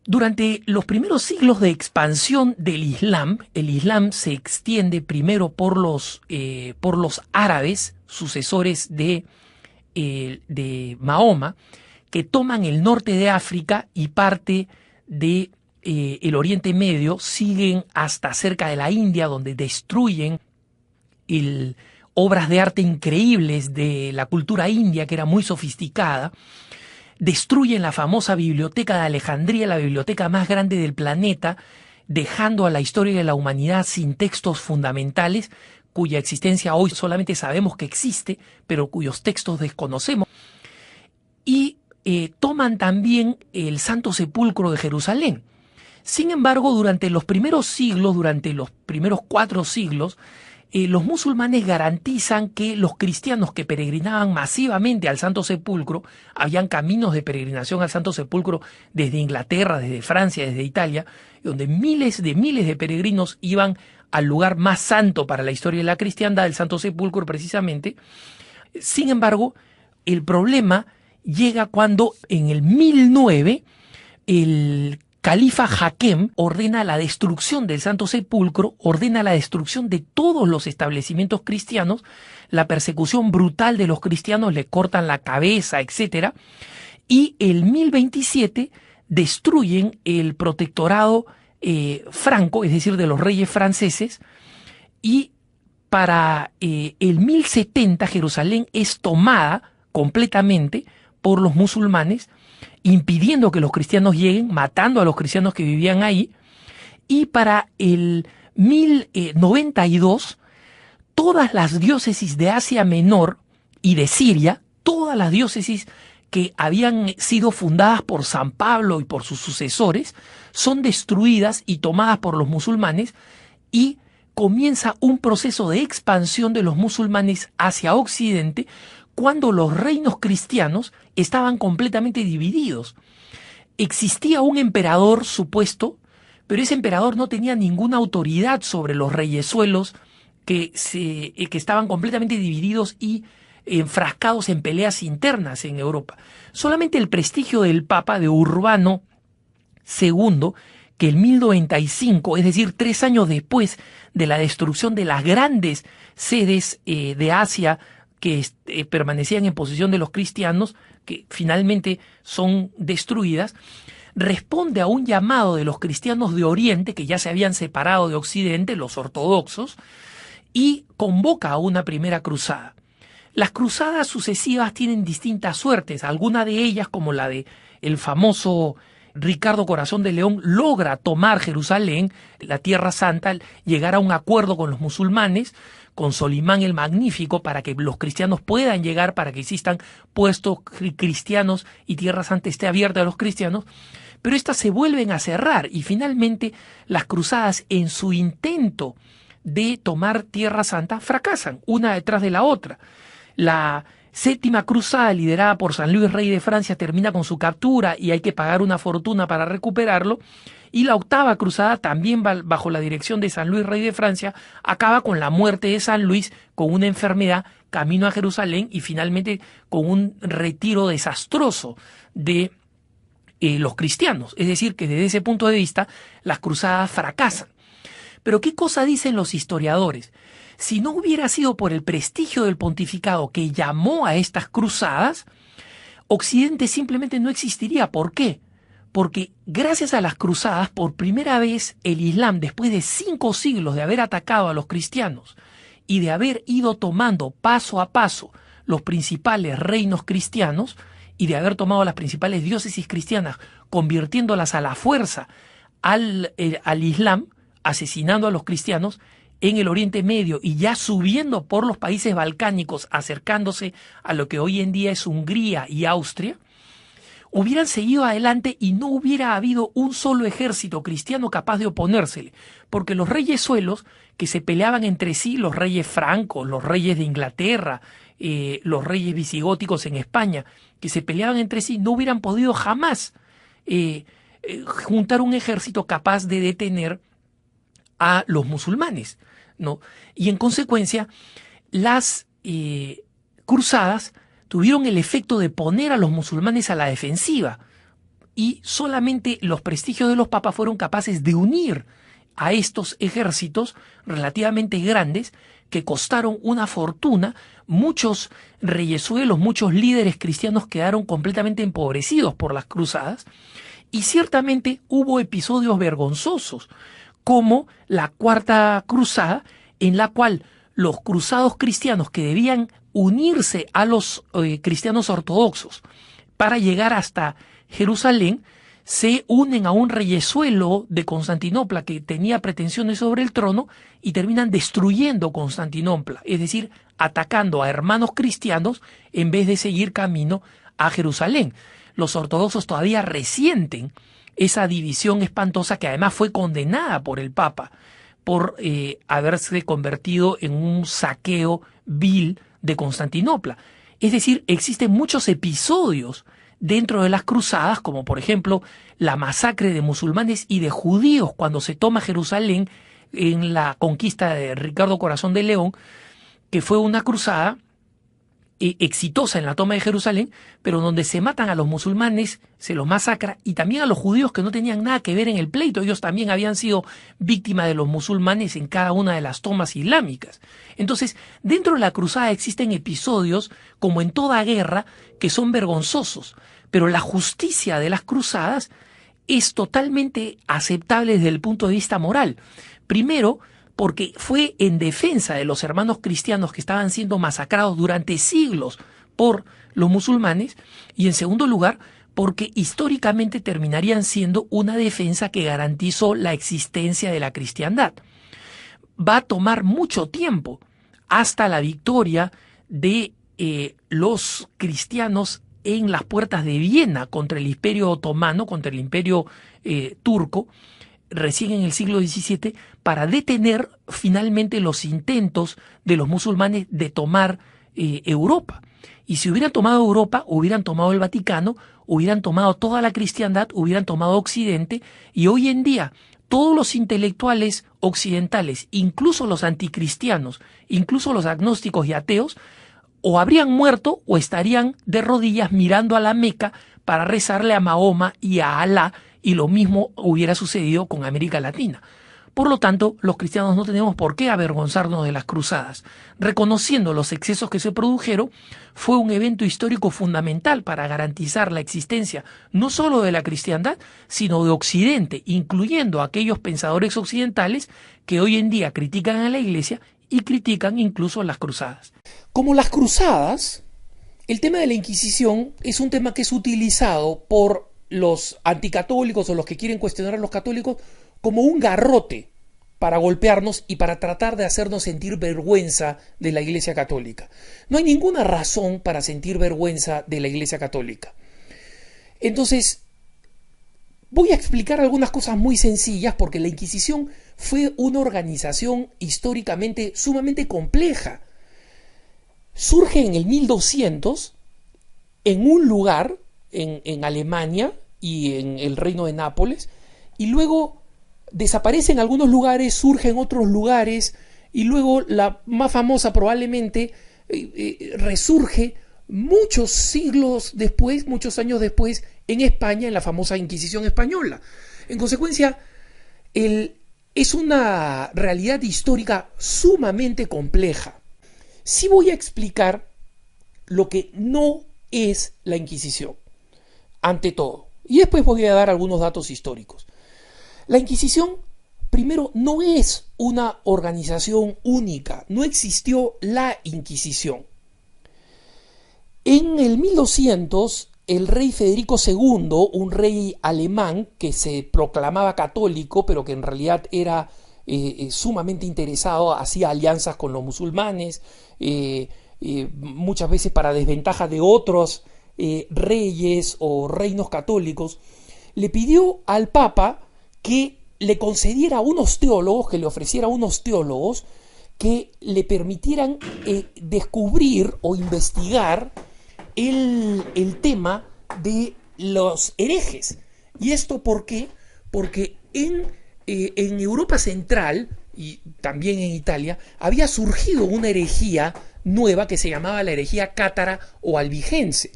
Durante los primeros siglos de expansión del Islam, el Islam se extiende primero por los árabes, sucesores de Mahoma, que toman el norte de África y parte de el Oriente Medio, siguen hasta cerca de la India, donde destruyen obras de arte increíbles de la cultura india, que era muy sofisticada, destruyen la famosa biblioteca de Alejandría, la biblioteca más grande del planeta, dejando a la historia de la humanidad sin textos fundamentales, cuya existencia hoy solamente sabemos que existe, pero cuyos textos desconocemos. Y toman también el Santo Sepulcro de Jerusalén. Sin embargo, durante los primeros siglos, durante los primeros 4 siglos, los musulmanes garantizan que los cristianos que peregrinaban masivamente al Santo Sepulcro, habían caminos de peregrinación al Santo Sepulcro desde Inglaterra, desde Francia, desde Italia, donde miles de peregrinos iban al lugar más santo para la historia de la cristiandad, el Santo Sepulcro precisamente. Sin embargo, el problema llega cuando en el 1009 el Califa Hakem ordena la destrucción del Santo Sepulcro, ordena la destrucción de todos los establecimientos cristianos, la persecución brutal de los cristianos, le cortan la cabeza, etc. Y el 1027 destruyen el protectorado franco, es decir, de los reyes franceses, y para el 1070 Jerusalén es tomada completamente por los musulmanes, impidiendo que los cristianos lleguen, matando a los cristianos que vivían ahí, y para el 1092 todas las diócesis de Asia Menor y de Siria, todas las diócesis que habían sido fundadas por San Pablo y por sus sucesores, son destruidas y tomadas por los musulmanes, y comienza un proceso de expansión de los musulmanes hacia Occidente, cuando los reinos cristianos estaban completamente divididos. Existía un emperador supuesto, pero ese emperador no tenía ninguna autoridad sobre los reyesuelos que estaban completamente divididos y enfrascados en peleas internas en Europa. Solamente el prestigio del Papa, de Urbano II, que en 1095, es decir, 3 años después de la destrucción de las grandes sedes de Asia que permanecían en posesión de los cristianos, que finalmente son destruidas, responde a un llamado de los cristianos de Oriente, que ya se habían separado de Occidente, los ortodoxos, y convoca a una primera cruzada. Las cruzadas sucesivas tienen distintas suertes, alguna de ellas, como la de el famoso Ricardo Corazón de León, logra tomar Jerusalén, la Tierra Santa, llegar a un acuerdo con los musulmanes, con Solimán el Magnífico, para que los cristianos puedan llegar, para que existan puestos cristianos y Tierra Santa esté abierta a los cristianos, pero estas se vuelven a cerrar y finalmente las cruzadas, en su intento de tomar Tierra Santa, fracasan una detrás de la otra. La séptima cruzada, liderada por San Luis, rey de Francia, termina con su captura y hay que pagar una fortuna para recuperarlo. Y la octava cruzada, también bajo la dirección de San Luis, rey de Francia, acaba con la muerte de San Luis, con una enfermedad, camino a Jerusalén y finalmente con un retiro desastroso de los cristianos. Es decir, que desde ese punto de vista las cruzadas fracasan. Pero ¿qué cosa dicen los historiadores? Si no hubiera sido por el prestigio del pontificado que llamó a estas cruzadas, Occidente simplemente no existiría. ¿Por qué? Porque gracias a las cruzadas, por primera vez el Islam, después de 5 siglos de haber atacado a los cristianos y de haber ido tomando paso a paso los principales reinos cristianos y de haber tomado las principales diócesis cristianas, convirtiéndolas a la fuerza al Islam, asesinando a los cristianos en el Oriente Medio y ya subiendo por los países balcánicos, acercándose a lo que hoy en día es Hungría y Austria, hubieran seguido adelante y no hubiera habido un solo ejército cristiano capaz de oponérsele, porque los reyes suelos que se peleaban entre sí, los reyes francos, los reyes de Inglaterra, los reyes visigóticos en España, que se peleaban entre sí, no hubieran podido jamás juntar un ejército capaz de detener a los musulmanes, ¿no? Y en consecuencia, las cruzadas tuvieron el efecto de poner a los musulmanes a la defensiva y solamente los prestigios de los papas fueron capaces de unir a estos ejércitos relativamente grandes que costaron una fortuna. Muchos reyesuelos, muchos líderes cristianos quedaron completamente empobrecidos por las cruzadas y ciertamente hubo episodios vergonzosos, como la Cuarta Cruzada, en la cual los cruzados cristianos que debían unirse a los cristianos ortodoxos para llegar hasta Jerusalén, se unen a un reyesuelo de Constantinopla que tenía pretensiones sobre el trono y terminan destruyendo Constantinopla, es decir, atacando a hermanos cristianos en vez de seguir camino a Jerusalén. Los ortodoxos todavía resienten esa división espantosa que además fue condenada por el Papa por haberse convertido en un saqueo vil de Constantinopla. Es decir, existen muchos episodios dentro de las cruzadas, como por ejemplo la masacre de musulmanes y de judíos cuando se toma Jerusalén en la conquista de Ricardo Corazón de León, que fue una cruzada exitosa en la toma de Jerusalén, pero donde se matan a los musulmanes, se los masacra, y también a los judíos que no tenían nada que ver en el pleito. Ellos también habían sido víctimas de los musulmanes en cada una de las tomas islámicas. Entonces, dentro de la cruzada existen episodios, como en toda guerra, que son vergonzosos, pero la justicia de las cruzadas es totalmente aceptable desde el punto de vista moral. Primero, porque fue en defensa de los hermanos cristianos que estaban siendo masacrados durante siglos por los musulmanes, y en segundo lugar, porque históricamente terminarían siendo una defensa que garantizó la existencia de la cristiandad. Va a tomar mucho tiempo hasta la victoria de los cristianos en las puertas de Viena contra el Imperio Otomano, contra el Imperio turco, recién en el siglo XVII, para detener finalmente los intentos de los musulmanes de tomar Europa. Y si hubieran tomado Europa, hubieran tomado el Vaticano, hubieran tomado toda la cristiandad, hubieran tomado Occidente, y hoy en día todos los intelectuales occidentales, incluso los anticristianos, incluso los agnósticos y ateos, o habrían muerto o estarían de rodillas mirando a la Meca para rezarle a Mahoma y a Alá, y lo mismo hubiera sucedido con América Latina. Por lo tanto, los cristianos no tenemos por qué avergonzarnos de las cruzadas. Reconociendo los excesos que se produjeron, fue un evento histórico fundamental para garantizar la existencia no solo de la cristiandad, sino de Occidente, incluyendo a aquellos pensadores occidentales que hoy en día critican a la Iglesia y critican incluso las cruzadas. Como las cruzadas, el tema de la Inquisición es un tema que es utilizado por los anticatólicos o los que quieren cuestionar a los católicos como un garrote para golpearnos y para tratar de hacernos sentir vergüenza de la Iglesia Católica. No hay ninguna razón para sentir vergüenza de la Iglesia Católica. Entonces, voy a explicar algunas cosas muy sencillas, porque la Inquisición fue una organización históricamente sumamente compleja. Surge en el 1200 en un lugar, en Alemania y en el Reino de Nápoles, y luego desaparece en algunos lugares, surge en otros lugares, y luego la más famosa probablemente resurge muchos siglos después, muchos años después, en España, en la famosa Inquisición española. En consecuencia, es una realidad histórica sumamente compleja. Sí voy a explicar lo que no es la Inquisición, ante todo, y después voy a dar algunos datos históricos. La Inquisición, primero, no es una organización única, no existió la Inquisición. En el 1200, el rey Federico II, un rey alemán que se proclamaba católico, pero que en realidad era sumamente interesado, hacía alianzas con los musulmanes, muchas veces para desventaja de otros reyes o reinos católicos, le pidió al Papa que le concediera unos teólogos, que le ofreciera unos teólogos que le permitieran descubrir o investigar el tema de los herejes. ¿Y esto por qué? Porque en Europa Central y también en Italia había surgido una herejía nueva que se llamaba la herejía cátara o albigense.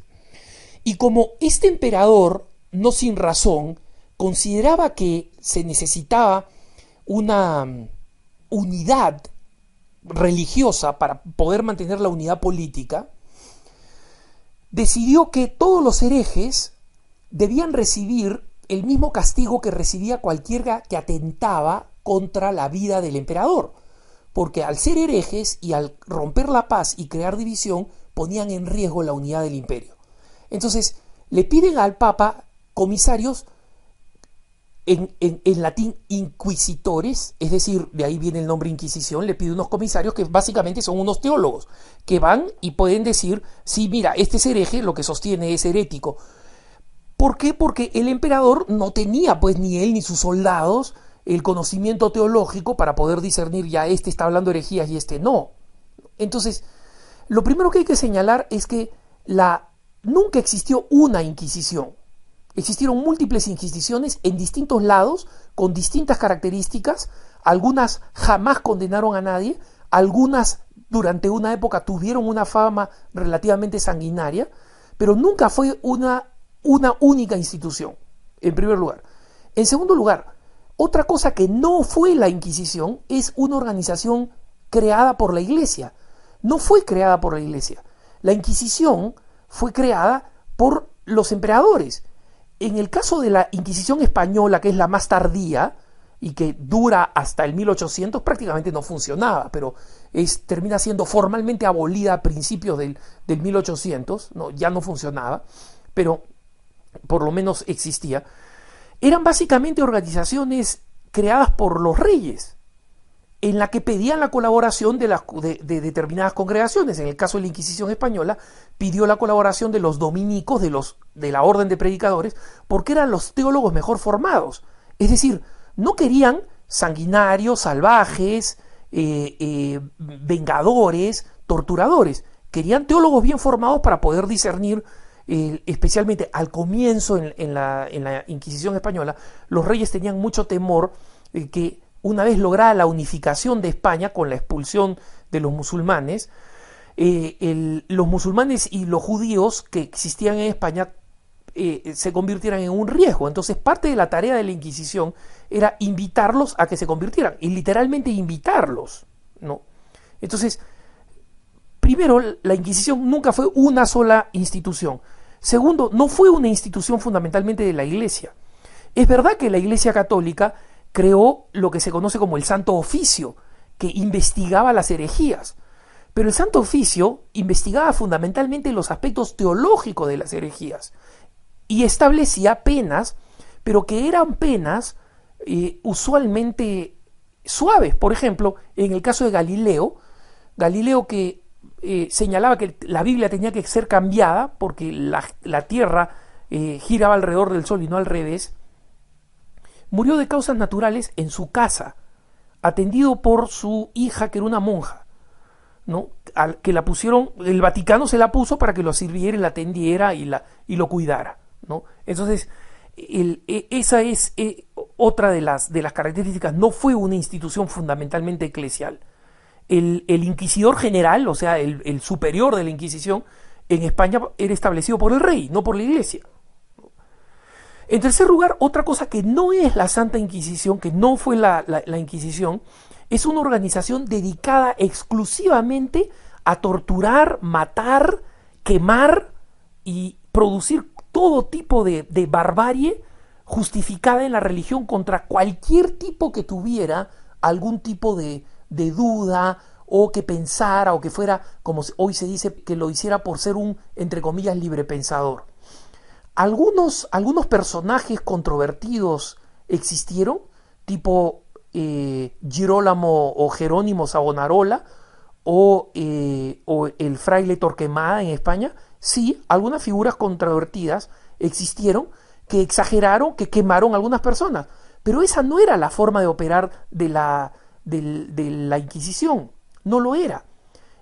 Y como este emperador, no sin razón, consideraba que se necesitaba una unidad religiosa para poder mantener la unidad política, decidió que todos los herejes debían recibir el mismo castigo que recibía cualquiera que atentaba contra la vida del emperador, porque al ser herejes y al romper la paz y crear división, ponían en riesgo la unidad del imperio. Entonces, le piden al Papa comisarios, en latín inquisitores, es decir, de ahí viene el nombre Inquisición, le pide unos comisarios que básicamente son unos teólogos, que van y pueden decir, sí, mira, este es hereje, lo que sostiene es herético. ¿Por qué? Porque el emperador no tenía, pues, ni él ni sus soldados, el conocimiento teológico para poder discernir, ya este está hablando herejías y este no. Entonces, lo primero que hay que señalar es que nunca existió una Inquisición. Existieron múltiples inquisiciones en distintos lados, con distintas características. Algunas jamás condenaron a nadie, algunas durante una época tuvieron una fama relativamente sanguinaria, pero nunca fue una única institución, en primer lugar. En segundo lugar, otra cosa que no fue la Inquisición es una organización creada por la Iglesia. No fue creada por la Iglesia. La Inquisición fue creada por los emperadores. En el caso de la Inquisición española, que es la más tardía y que dura hasta el 1800, prácticamente no funcionaba, pero termina siendo formalmente abolida a principios del 1800, ya no funcionaba, pero por lo menos existía. Eran básicamente organizaciones creadas por los reyes, en la que pedían la colaboración de determinadas congregaciones. En el caso de la Inquisición española, pidió la colaboración de los dominicos, de la orden de predicadores, porque eran los teólogos mejor formados. Es decir, no querían sanguinarios, salvajes, vengadores, torturadores. Querían teólogos bien formados para poder discernir, especialmente al comienzo en la Inquisición española. Los reyes tenían mucho temor que una vez lograda la unificación de España con la expulsión de los musulmanes, los musulmanes y los judíos que existían en España se convirtieran en un riesgo. Entonces parte de la tarea de la Inquisición era invitarlos a que se convirtieran, y literalmente invitarlos, ¿no? Entonces, primero, la Inquisición nunca fue una sola institución. Segundo, no fue una institución fundamentalmente de la Iglesia. Es verdad que la Iglesia Católica creó lo que se conoce como el Santo Oficio, que investigaba las herejías. Pero el Santo Oficio investigaba fundamentalmente los aspectos teológicos de las herejías y establecía penas, pero que eran penas usualmente suaves. Por ejemplo, en el caso de Galileo que señalaba que la Biblia tenía que ser cambiada porque la Tierra giraba alrededor del Sol y no al revés, murió de causas naturales en su casa, atendido por su hija, que era una monja, ¿no? Que la pusieron, el Vaticano se la puso para que lo sirviera y la atendiera y lo cuidara, ¿no? Entonces, esa es otra de las características. No fue una institución fundamentalmente eclesial. El inquisidor general, o sea, el superior de la Inquisición, en España era establecido por el rey, no por la Iglesia. En tercer lugar, otra cosa que no es la Santa Inquisición, que no fue la Inquisición, es una organización dedicada exclusivamente a torturar, matar, quemar y producir todo tipo de barbarie justificada en la religión contra cualquier tipo que tuviera algún tipo de duda, o que pensara, o que fuera, como hoy se dice, que lo hiciera por ser un, entre comillas, librepensador. Algunos personajes controvertidos existieron, tipo Girolamo o Jerónimo Savonarola, o el fraile Torquemada en España. Sí, algunas figuras controvertidas existieron, que exageraron, que quemaron a algunas personas, pero esa no era la forma de operar de la Inquisición, no lo era.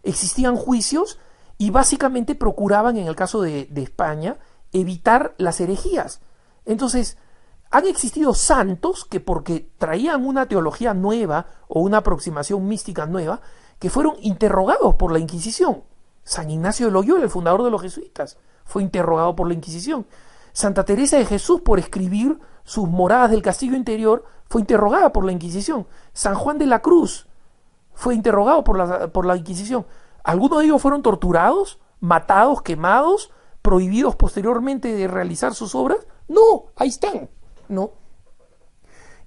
Existían juicios y básicamente procuraban, en el caso de España, evitar las herejías. Entonces, han existido santos que, porque traían una teología nueva o una aproximación mística nueva, que fueron interrogados por la Inquisición. San Ignacio de Loyola, el fundador de los jesuitas, fue interrogado por la Inquisición. Santa Teresa de Jesús, por escribir sus moradas del castillo interior, fue interrogada por la Inquisición. San Juan de la Cruz fue interrogado por la Inquisición. Algunos de ellos fueron torturados, matados, quemados, prohibidos posteriormente de realizar sus obras. No, ahí están, ¿no?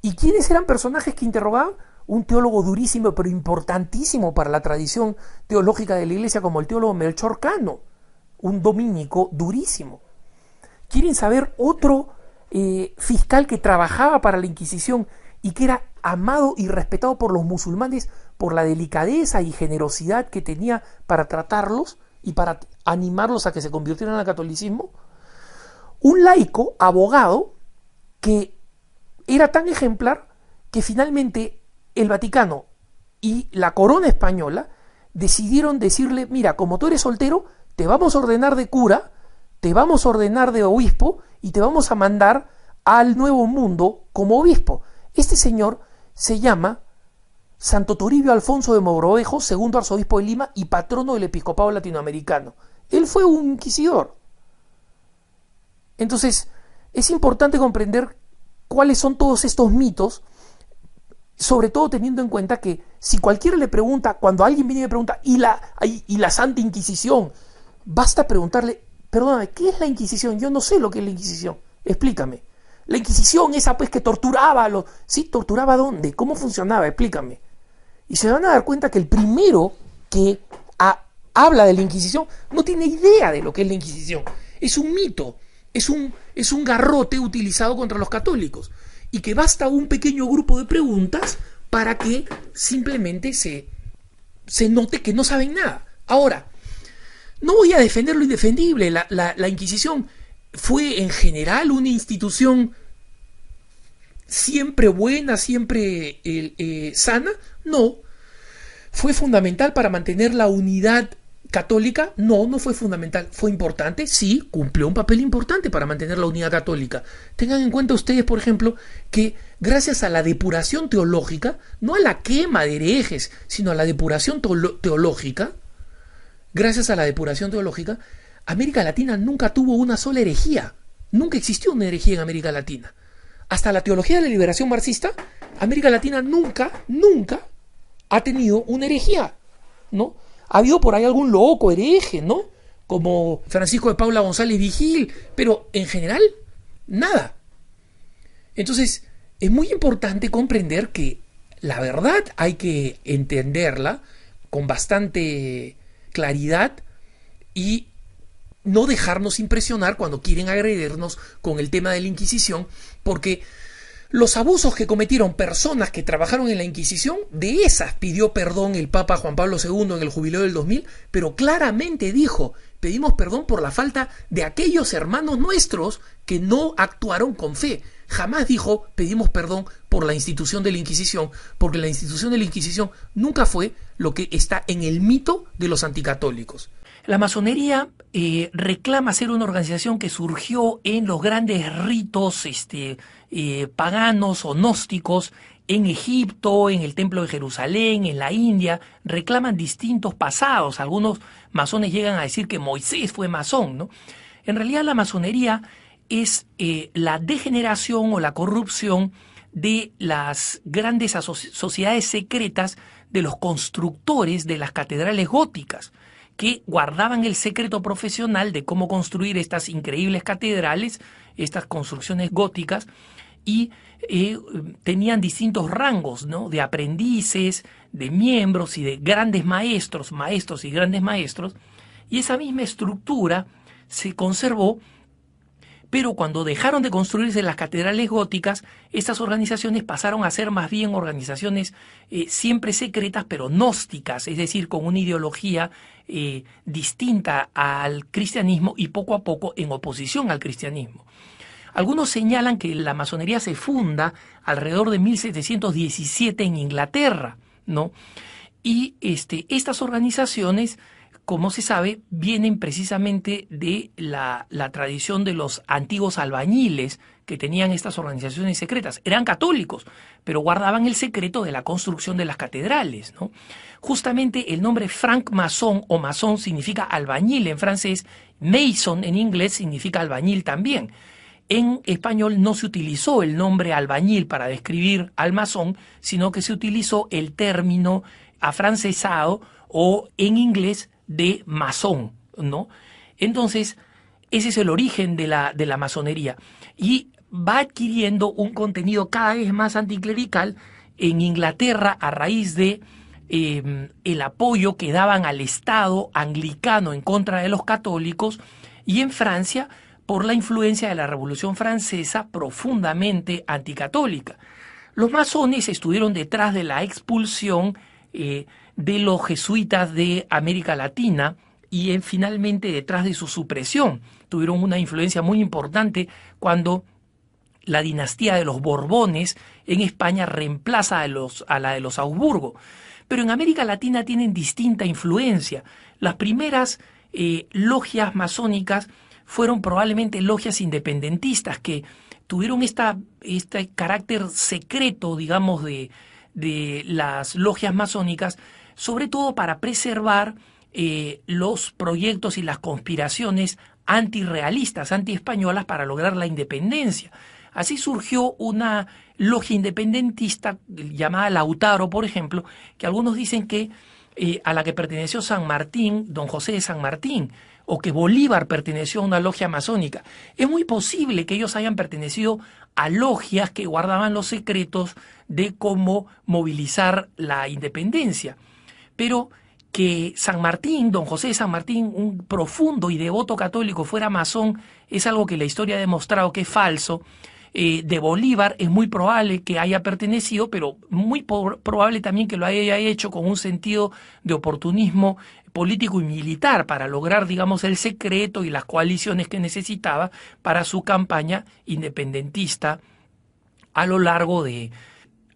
¿Y quiénes eran personajes que interrogaban? Un teólogo durísimo, pero importantísimo para la tradición teológica de la Iglesia, como el teólogo Melchor Cano, un dominico durísimo. ¿Quieren saber otro fiscal que trabajaba para la Inquisición y que era amado y respetado por los musulmanes por la delicadeza y generosidad que tenía para tratarlos y para animarlos a que se convirtieran al catolicismo? Un laico, abogado, que era tan ejemplar que finalmente el Vaticano y la corona española decidieron decirle: mira, como tú eres soltero, te vamos a ordenar de cura, te vamos a ordenar de obispo y te vamos a mandar al Nuevo Mundo como obispo. Este señor se llama Santo Toribio Alfonso de Mogrovejo, segundo arzobispo de Lima y patrono del episcopado latinoamericano. Él fue un inquisidor. Entonces, es importante comprender cuáles son todos estos mitos, sobre todo teniendo en cuenta que si cualquiera le pregunta, cuando alguien viene y le pregunta, ¿y la Santa Inquisición? Basta preguntarle: perdóname, ¿qué es la Inquisición? Yo no sé lo que es la Inquisición, explícame. La Inquisición, esa pues que torturaba a los... ¿Sí? ¿Torturaba dónde? ¿Cómo funcionaba? Explícame. Y se van a dar cuenta que el primero que habla de la Inquisición no tiene idea de lo que es la Inquisición. Es un mito, es un garrote utilizado contra los católicos, y que basta un pequeño grupo de preguntas para que simplemente se note que no saben nada. Ahora, no voy a defender lo indefendible. La Inquisición fue en general una institución siempre buena, siempre sana. No. ¿Fue fundamental para mantener la unidad católica? No, no fue fundamental. ¿Fue importante? Sí, cumplió un papel importante para mantener la unidad católica. Tengan en cuenta ustedes, por ejemplo, que gracias a la depuración teológica, no a la quema de herejes, sino a la depuración teológica, gracias a la depuración teológica, América Latina nunca tuvo una sola herejía. Nunca existió una herejía en América Latina. Hasta la teología de la liberación marxista, América Latina nunca ha tenido una herejía, ¿no? Ha habido por ahí algún loco hereje, ¿no? Como Francisco de Paula González Vigil, pero en general, nada. Entonces, es muy importante comprender que la verdad hay que entenderla con bastante claridad y no dejarnos impresionar cuando quieren agredirnos con el tema de la Inquisición, porque los abusos que cometieron personas que trabajaron en la Inquisición, de esas pidió perdón el Papa Juan Pablo II en el Jubileo del 2000, pero claramente dijo: pedimos perdón por la falta de aquellos hermanos nuestros que no actuaron con fe. Jamás dijo: pedimos perdón por la institución de la Inquisición, porque la institución de la Inquisición nunca fue lo que está en el mito de los anticatólicos. La masonería reclama ser una organización que surgió en los grandes ritos paganos o gnósticos en Egipto, en el Templo de Jerusalén, en la India. Reclaman distintos pasados. Algunos masones llegan a decir que Moisés fue masón, ¿no? En realidad la masonería es la degeneración o la corrupción de las grandes sociedades secretas de los constructores de las catedrales góticas, que guardaban el secreto profesional de cómo construir estas increíbles catedrales, estas construcciones góticas, y tenían distintos rangos, ¿no?, de aprendices, de miembros y de grandes maestros y grandes maestros, y esa misma estructura se conservó. Pero cuando dejaron de construirse las catedrales góticas, estas organizaciones pasaron a ser más bien organizaciones siempre secretas, pero gnósticas, es decir, con una ideología distinta al cristianismo y poco a poco en oposición al cristianismo. Algunos señalan que la masonería se funda alrededor de 1717 en Inglaterra, ¿no? Y estas organizaciones, como se sabe, vienen precisamente de la tradición de los antiguos albañiles que tenían estas organizaciones secretas. Eran católicos, pero guardaban el secreto de la construcción de las catedrales, ¿no? Justamente el nombre franc-maçon o masón significa albañil en francés, mason en inglés significa albañil también. En español no se utilizó el nombre albañil para describir al masón, sino que se utilizó el término afrancesado o en inglés de masón, ¿no? Entonces, ese es el origen de la masonería y va adquiriendo un contenido cada vez más anticlerical en Inglaterra a raíz de el apoyo que daban al Estado anglicano en contra de los católicos, y en Francia por la influencia de la Revolución Francesa profundamente anticatólica. Los masones estuvieron detrás de la expulsión de los jesuitas de América Latina y finalmente detrás de su supresión. Tuvieron una influencia muy importante cuando la dinastía de los Borbones en España reemplaza a la de los Habsburgo. Pero en América Latina tienen distinta influencia. Las primeras logias masónicas fueron probablemente logias independentistas que tuvieron este carácter secreto, digamos, de las logias masónicas, sobre todo para preservar los proyectos y las conspiraciones antirrealistas, antiespañolas para lograr la independencia. Así surgió una logia independentista llamada Lautaro, por ejemplo, que algunos dicen que a la que perteneció San Martín, don José de San Martín, o que Bolívar perteneció a una logia masónica. Es muy posible que ellos hayan pertenecido a logias que guardaban los secretos de cómo movilizar la independencia. Pero que San Martín, don José de San Martín, un profundo y devoto católico, fuera masón, es algo que la historia ha demostrado que es falso. De Bolívar es muy probable que haya pertenecido, pero muy probable también que lo haya hecho con un sentido de oportunismo político y militar para lograr, digamos, el secreto y las coaliciones que necesitaba para su campaña independentista a lo largo de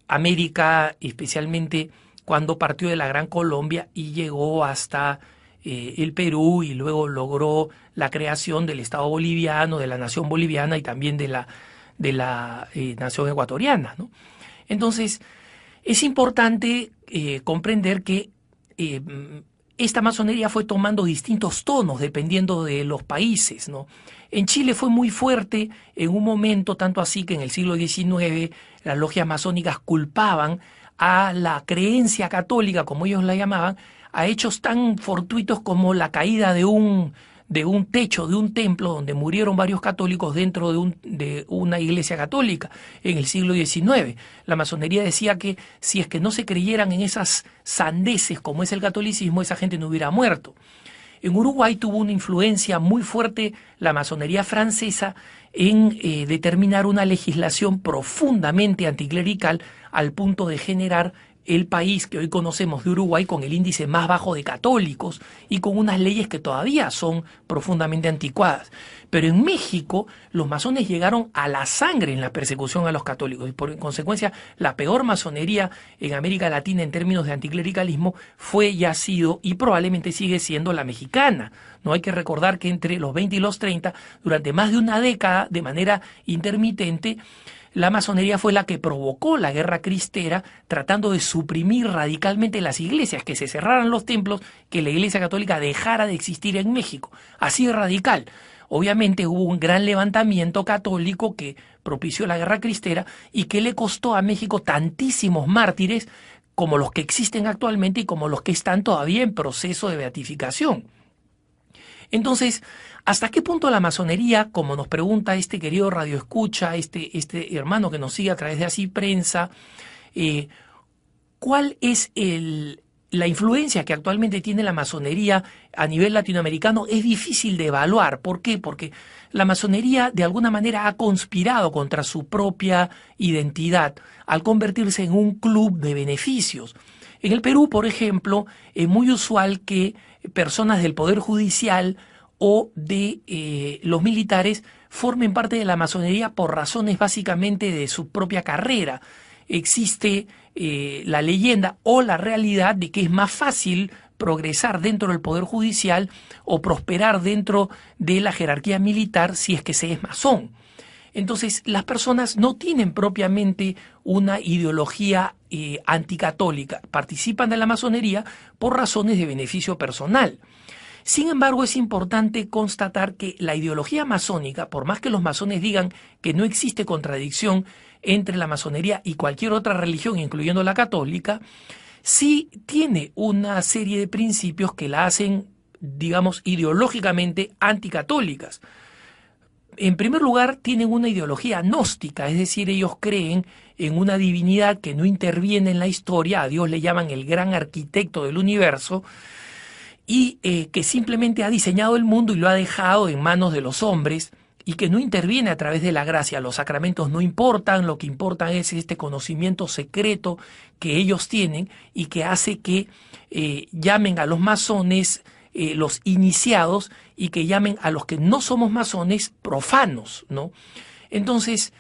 América, especialmente cuando partió de la Gran Colombia y llegó hasta el Perú, y luego logró la creación del Estado boliviano, de la nación boliviana y también de la nación ecuatoriana, ¿no? Entonces, es importante comprender que esta masonería fue tomando distintos tonos dependiendo de los países, ¿no? En Chile fue muy fuerte en un momento, tanto así que en el siglo XIX las logias masónicas culpaban a la creencia católica, como ellos la llamaban, a hechos tan fortuitos como la caída de un techo de un templo donde murieron varios católicos dentro de una iglesia católica en el siglo XIX. La masonería decía que si es que no se creyeran en esas sandeces como es el catolicismo, esa gente no hubiera muerto. En Uruguay tuvo una influencia muy fuerte la masonería francesa en determinar una legislación profundamente anticlerical al punto de generar el país que hoy conocemos de Uruguay con el índice más bajo de católicos y con unas leyes que todavía son profundamente anticuadas. Pero en México los masones llegaron a la sangre en la persecución a los católicos y por consecuencia la peor masonería en América Latina en términos de anticlericalismo fue y ha sido y probablemente sigue siendo la mexicana. No hay que recordar que entre los 20 y los 30, durante más de una década, de manera intermitente, la masonería fue la que provocó la guerra cristera, tratando de suprimir radicalmente las iglesias, que se cerraran los templos, que la iglesia católica dejara de existir en México. Así de radical. Obviamente hubo un gran levantamiento católico que propició la guerra cristera y que le costó a México tantísimos mártires como los que existen actualmente y como los que están todavía en proceso de beatificación. Entonces, ¿hasta qué punto la masonería, como nos pregunta este querido radioescucha, este hermano que nos sigue a través de Así Prensa, cuál es la influencia que actualmente tiene la masonería a nivel latinoamericano? Es difícil de evaluar. ¿Por qué? Porque la masonería de alguna manera ha conspirado contra su propia identidad al convertirse en un club de beneficios. En el Perú, por ejemplo, es muy usual que personas del Poder Judicial o de los militares formen parte de la masonería por razones básicamente de su propia carrera. Existe la leyenda o la realidad de que es más fácil progresar dentro del Poder Judicial o prosperar dentro de la jerarquía militar si es que se es masón. Entonces, las personas no tienen propiamente una ideología anticatólica, participan de la masonería por razones de beneficio personal. Sin embargo, es importante constatar que la ideología masónica, por más que los masones digan que no existe contradicción entre la masonería y cualquier otra religión, incluyendo la católica, sí tiene una serie de principios que la hacen, digamos, ideológicamente anticatólicas. En primer lugar, tienen una ideología gnóstica, es decir, ellos creen en una divinidad que no interviene en la historia, a Dios le llaman el gran arquitecto del universo, y que simplemente ha diseñado el mundo y lo ha dejado en manos de los hombres, y que no interviene a través de la gracia. Los sacramentos no importan, lo que importa es este conocimiento secreto que ellos tienen y que hace que llamen a los masones los iniciados y que llamen a los que no somos masones profanos, ¿no? Entonces,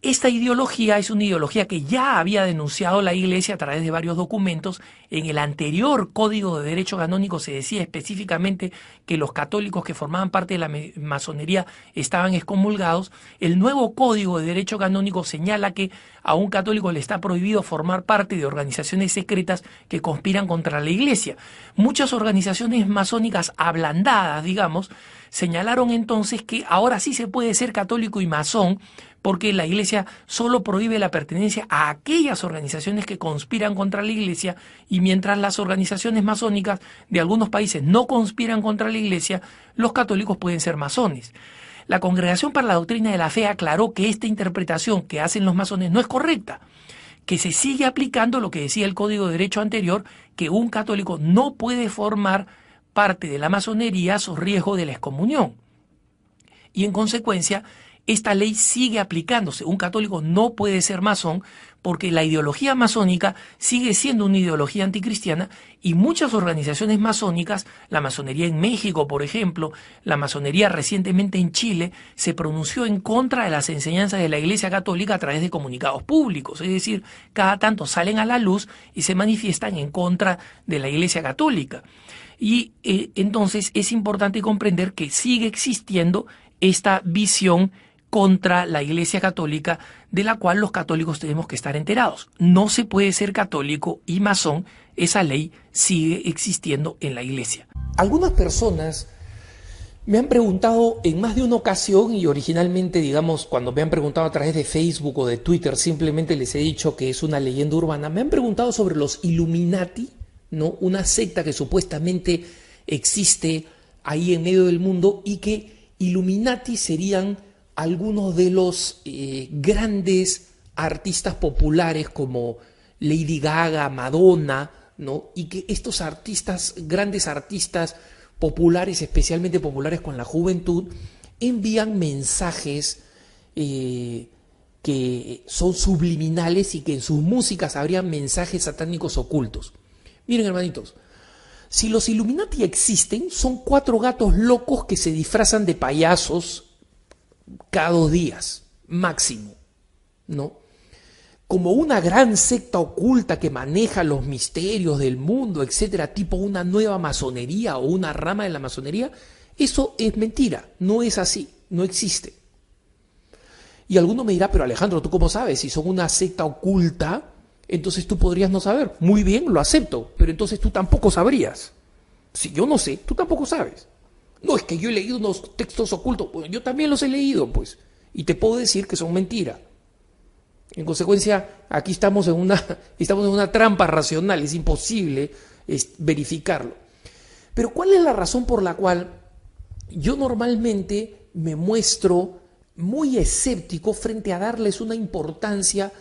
esta ideología es una ideología que ya había denunciado la Iglesia a través de varios documentos. En el anterior Código de Derecho Canónico se decía específicamente que los católicos que formaban parte de la masonería estaban excomulgados. El nuevo Código de Derecho Canónico señala que a un católico le está prohibido formar parte de organizaciones secretas que conspiran contra la Iglesia. Muchas organizaciones masónicas ablandadas, digamos, señalaron entonces que ahora sí se puede ser católico y masón, porque la Iglesia solo prohíbe la pertenencia a aquellas organizaciones que conspiran contra la Iglesia, y mientras las organizaciones masónicas de algunos países no conspiran contra la Iglesia, los católicos pueden ser masones. La Congregación para la Doctrina de la Fe aclaró que esta interpretación que hacen los masones no es correcta, que se sigue aplicando lo que decía el Código de Derecho anterior, que un católico no puede formar parte de la masonería a riesgo de la excomunión. Y en consecuencia, esta ley sigue aplicándose. Un católico no puede ser masón porque la ideología masónica sigue siendo una ideología anticristiana, y muchas organizaciones masónicas, la masonería en México, por ejemplo, la masonería recientemente en Chile, se pronunció en contra de las enseñanzas de la Iglesia Católica a través de comunicados públicos. Es decir, cada tanto salen a la luz y se manifiestan en contra de la Iglesia Católica. Y entonces es importante comprender que sigue existiendo esta visión contra la Iglesia Católica, de la cual los católicos tenemos que estar enterados. No se puede ser católico y masón esa ley sigue existiendo en la iglesia. Algunas personas me han preguntado en más de una ocasión, y originalmente, digamos, cuando me han preguntado a través de Facebook o de Twitter, simplemente les he dicho que es una leyenda urbana, me han preguntado sobre los Illuminati, ¿no? Una secta que supuestamente existe ahí en medio del mundo, y que Illuminati serían algunos de los grandes artistas populares como Lady Gaga, Madonna, ¿no? Y que estos artistas, grandes artistas populares, especialmente populares con la juventud, envían mensajes que son subliminales y que en sus músicas habrían mensajes satánicos ocultos. Miren, hermanitos, si los Illuminati existen, son 4 gatos locos que se disfrazan de payasos cada 2 días, máximo, ¿no? Como una gran secta oculta que maneja los misterios del mundo, etcétera, tipo una nueva masonería o una rama de la masonería, eso es mentira, no es así, no existe. Y alguno me dirá, pero Alejandro, ¿tú cómo sabes? Si son una secta oculta, entonces tú podrías no saber. Muy bien, lo acepto, pero entonces tú tampoco sabrías. Si yo no sé, tú tampoco sabes. No, es que yo he leído unos textos ocultos. Bueno, yo también los he leído, pues, y te puedo decir que son mentira. En consecuencia, aquí estamos en una trampa racional, es imposible verificarlo. Pero ¿cuál es la razón por la cual yo normalmente me muestro muy escéptico frente a darles una importancia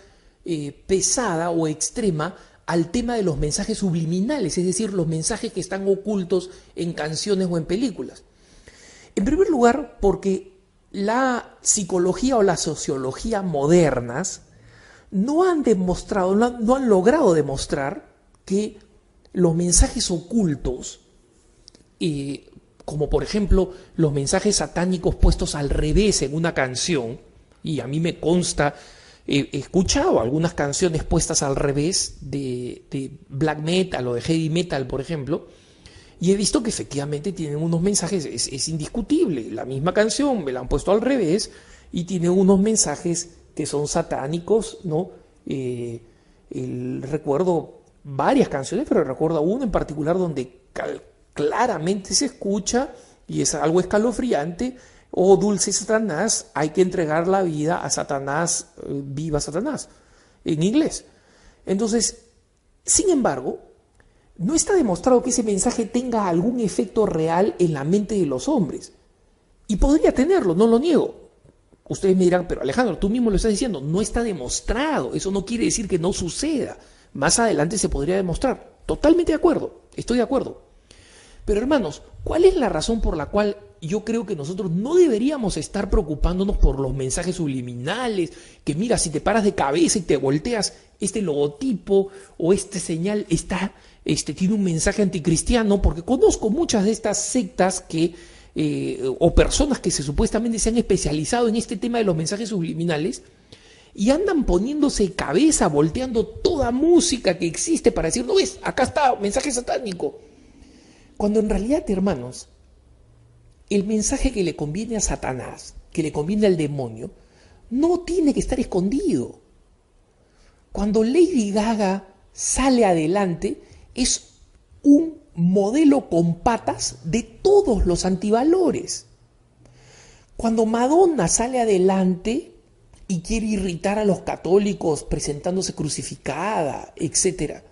pesada o extrema al tema de los mensajes subliminales, es decir, los mensajes que están ocultos en canciones o en películas? En primer lugar, porque la psicología o la sociología modernas no han demostrado, no han logrado demostrar que los mensajes ocultos, como por ejemplo los mensajes satánicos puestos al revés en una canción, y a mí me consta, he escuchado algunas canciones puestas al revés de black metal o de heavy metal, por ejemplo, y he visto que efectivamente tienen unos mensajes, es indiscutible, la misma canción me la han puesto al revés y tiene unos mensajes que son satánicos, ¿no? Recuerdo varias canciones, pero recuerdo una en particular donde claramente se escucha, y es algo escalofriante: oh dulce Satanás, hay que entregar la vida a Satanás, viva Satanás, en inglés. Entonces, sin embargo, no está demostrado que ese mensaje tenga algún efecto real en la mente de los hombres. Y podría tenerlo, no lo niego. Ustedes me dirán, pero Alejandro, tú mismo lo estás diciendo, no está demostrado, eso no quiere decir que no suceda. Más adelante se podría demostrar. Totalmente de acuerdo, estoy de acuerdo. Pero hermanos, ¿cuál es la razón por la cual yo creo que nosotros no deberíamos estar preocupándonos por los mensajes subliminales? Que mira, si te paras de cabeza y te volteas, este logotipo o este señal tiene un mensaje anticristiano, porque conozco muchas de estas sectas que o personas que supuestamente se han especializado en este tema de los mensajes subliminales y andan poniéndose cabeza, volteando toda música que existe para decir, no ves, acá está, mensaje satánico. Cuando en realidad, hermanos, el mensaje que le conviene a Satanás, que le conviene al demonio, no tiene que estar escondido. Cuando Lady Gaga sale adelante, es un modelo con patas de todos los antivalores. Cuando Madonna sale adelante y quiere irritar a los católicos presentándose crucificada, etc.,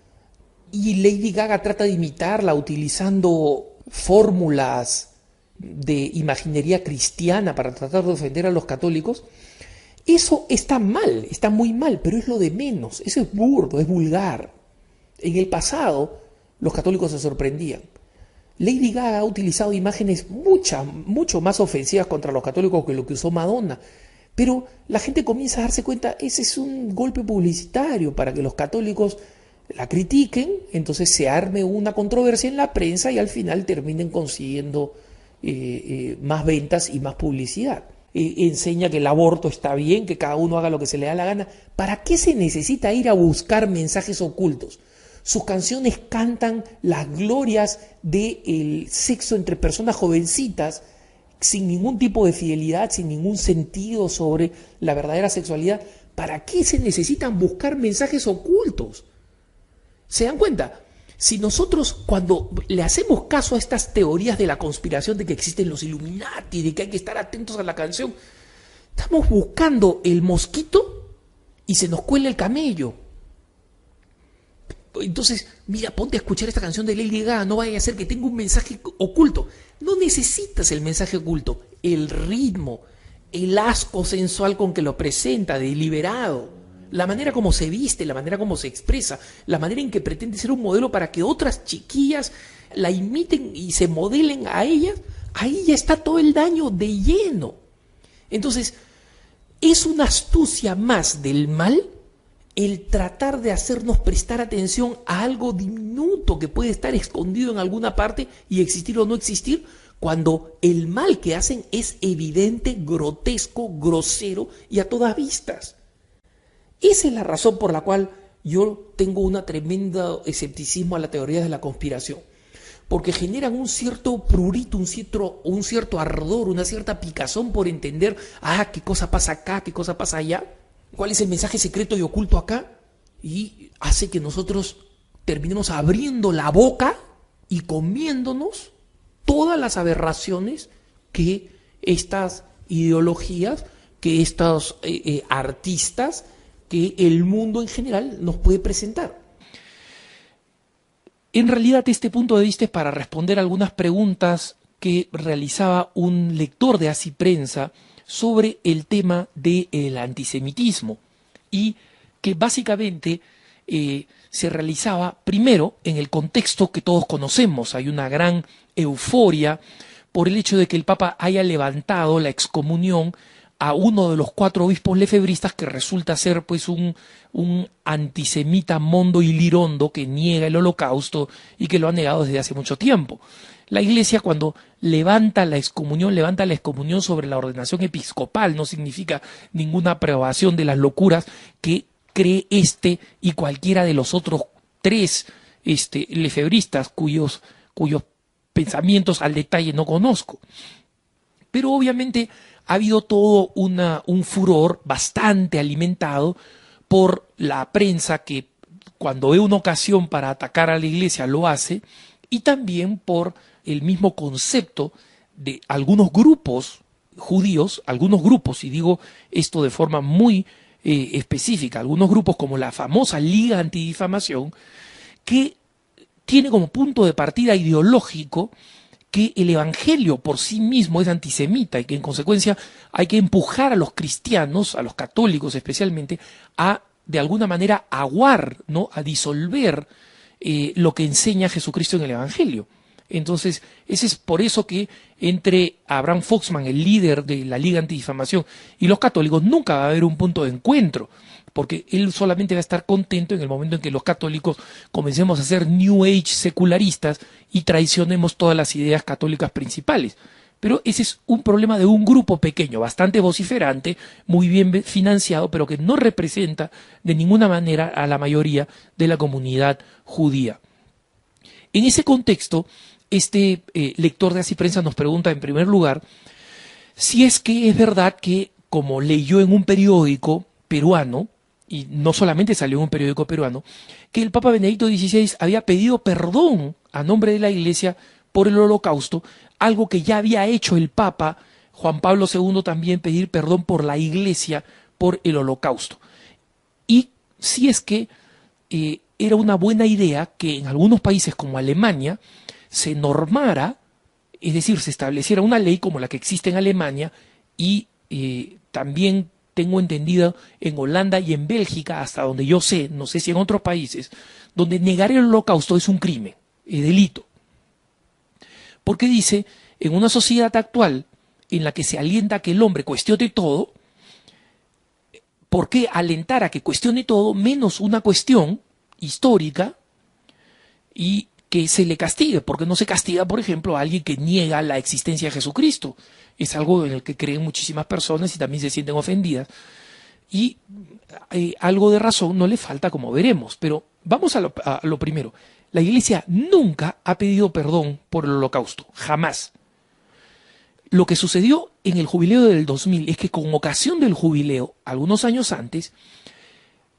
y Lady Gaga trata de imitarla utilizando fórmulas de imaginería cristiana para tratar de ofender a los católicos, eso está mal, está muy mal, pero es lo de menos. Eso es burdo, es vulgar. En el pasado los católicos se sorprendían. Lady Gaga ha utilizado imágenes mucho más ofensivas contra los católicos que lo que usó Madonna. Pero la gente comienza a darse cuenta, ese es un golpe publicitario para que los católicos la critiquen, entonces se arme una controversia en la prensa y al final terminen consiguiendo más ventas y más publicidad. Enseña que el aborto está bien, que cada uno haga lo que se le da la gana. ¿Para qué se necesita ir a buscar mensajes ocultos? Sus canciones cantan las glorias del sexo entre personas jovencitas, sin ningún tipo de fidelidad, sin ningún sentido sobre la verdadera sexualidad. ¿Para qué se necesitan buscar mensajes ocultos? ¿Se dan cuenta? Si nosotros, cuando le hacemos caso a estas teorías de la conspiración, de que existen los Illuminati, de que hay que estar atentos a la canción, estamos buscando el mosquito y se nos cuela el camello. Entonces, mira, ponte a escuchar esta canción de Lady Gaga, no vaya a ser que tenga un mensaje oculto. No necesitas el mensaje oculto, el ritmo, el asco sensual con que lo presenta, deliberado, la manera como se viste, la manera como se expresa, la manera en que pretende ser un modelo para que otras chiquillas la imiten y se modelen a ellas, ahí ya está todo el daño de lleno. Entonces, es una astucia más del mal el tratar de hacernos prestar atención a algo diminuto que puede estar escondido en alguna parte y existir o no existir, cuando el mal que hacen es evidente, grotesco, grosero y a todas vistas. Esa es la razón por la cual yo tengo un tremendo escepticismo a la teoría de la conspiración, porque generan un cierto prurito, un cierto ardor, una cierta picazón por entender, qué cosa pasa acá, qué cosa pasa allá, cuál es el mensaje secreto y oculto acá, y hace que nosotros terminemos abriendo la boca y comiéndonos todas las aberraciones que estas ideologías, que estos artistas, que el mundo en general nos puede presentar. En realidad, este punto de vista es para responder algunas preguntas que realizaba un lector de Así Prensa sobre el tema del antisemitismo, y que básicamente se realizaba primero en el contexto que todos conocemos. Hay una gran euforia por el hecho de que el Papa haya levantado la excomunión a uno de los 4 obispos lefebristas, que resulta ser pues un antisemita mondo y lirondo que niega el Holocausto y que lo ha negado desde hace mucho tiempo. La Iglesia, cuando levanta la excomunión sobre la ordenación episcopal, no significa ninguna aprobación de las locuras que cree este y cualquiera de los otros 3 lefebristas cuyos pensamientos al detalle no conozco. Pero obviamente ha habido todo un furor bastante alimentado por la prensa, que cuando ve una ocasión para atacar a la Iglesia lo hace, y también por el mismo concepto de algunos grupos judíos, y digo esto de forma muy específica, algunos grupos como la famosa Liga Antidifamación, que tiene como punto de partida ideológico que el Evangelio por sí mismo es antisemita y que en consecuencia hay que empujar a los cristianos, a los católicos especialmente, a de alguna manera aguar, ¿no?, a disolver lo que enseña Jesucristo en el Evangelio. Entonces, ese es por eso que entre Abraham Foxman, el líder de la Liga Antidifamación, y los católicos nunca va a haber un punto de encuentro, porque él solamente va a estar contento en el momento en que los católicos comencemos a ser New Age secularistas y traicionemos todas las ideas católicas principales. Pero ese es un problema de un grupo pequeño, bastante vociferante, muy bien financiado, pero que no representa de ninguna manera a la mayoría de la comunidad judía. En ese contexto, este lector de Así Prensa nos pregunta en primer lugar si es que es verdad que, como leyó en un periódico peruano, y no solamente salió en un periódico peruano, que el Papa Benedicto XVI había pedido perdón a nombre de la Iglesia por el Holocausto, algo que ya había hecho el Papa Juan Pablo II también, pedir perdón por la Iglesia por el Holocausto. Y si es que era una buena idea que en algunos países como Alemania se normara, es decir, se estableciera una ley como la que existe en Alemania, y también tengo entendido en Holanda y en Bélgica, hasta donde yo sé, no sé si en otros países, donde negar el Holocausto es un crimen, es delito. Porque dice, en una sociedad actual en la que se alienta a que el hombre cuestione todo, ¿por qué alentar a que cuestione todo menos una cuestión histórica y que se le castigue? Porque no se castiga, por ejemplo, a alguien que niega la existencia de Jesucristo. Es algo en el que creen muchísimas personas y también se sienten ofendidas. Y algo de razón no le falta, como veremos. Pero vamos a lo primero. La Iglesia nunca ha pedido perdón por el Holocausto. Jamás. Lo que sucedió en el jubileo del 2000 es que, con ocasión del jubileo, algunos años antes,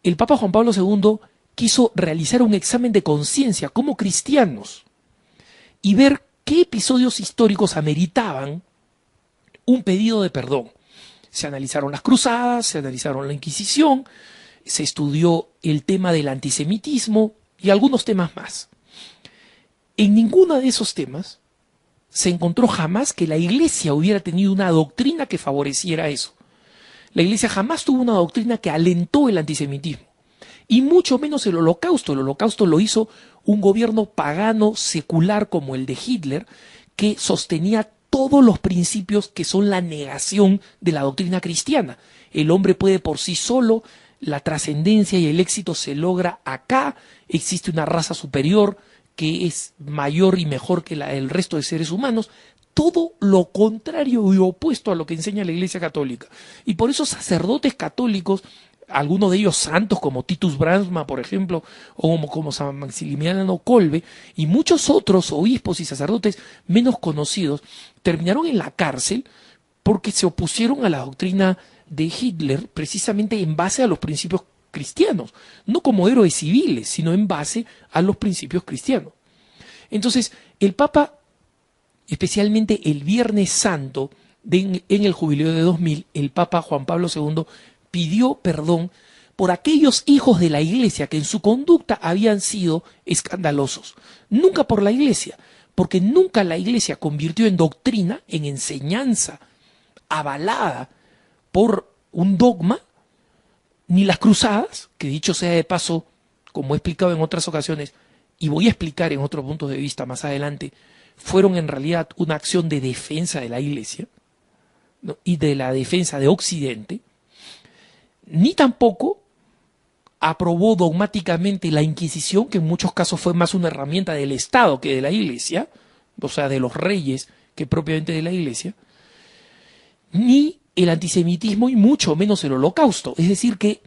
el Papa Juan Pablo II quiso realizar un examen de conciencia como cristianos y ver qué episodios históricos ameritaban un pedido de perdón. Se analizaron las cruzadas, se analizaron la Inquisición, se estudió el tema del antisemitismo y algunos temas más. En ninguno de esos temas se encontró jamás que la Iglesia hubiera tenido una doctrina que favoreciera eso. La Iglesia jamás tuvo una doctrina que alentó el antisemitismo, y mucho menos el Holocausto. El Holocausto lo hizo un gobierno pagano secular como el de Hitler, que sostenía todos los principios que son la negación de la doctrina cristiana. El hombre puede por sí solo, la trascendencia y el éxito se logra acá, existe una raza superior que es mayor y mejor que el resto de seres humanos. Todo lo contrario y opuesto a lo que enseña la Iglesia Católica. Y por eso sacerdotes católicos, algunos de ellos santos como Titus Brandsma, por ejemplo, o como San Maximiliano Kolbe, y muchos otros obispos y sacerdotes menos conocidos, terminaron en la cárcel porque se opusieron a la doctrina de Hitler precisamente en base a los principios cristianos, no como héroes civiles, sino en base a los principios cristianos. Entonces, el Papa, especialmente el Viernes Santo, en el Jubileo de 2000, el Papa Juan Pablo II pidió perdón por aquellos hijos de la Iglesia que en su conducta habían sido escandalosos. Nunca por la Iglesia, porque nunca la Iglesia convirtió en doctrina, en enseñanza avalada por un dogma, ni las cruzadas, que dicho sea de paso, como he explicado en otras ocasiones, y voy a explicar en otros puntos de vista más adelante, fueron en realidad una acción de defensa de la Iglesia, ¿no? Y de la defensa de Occidente, ni tampoco aprobó dogmáticamente la Inquisición, que en muchos casos fue más una herramienta del Estado que de la Iglesia, o sea, de los reyes que propiamente de la Iglesia, ni el antisemitismo y mucho menos el Holocausto. Es decir, que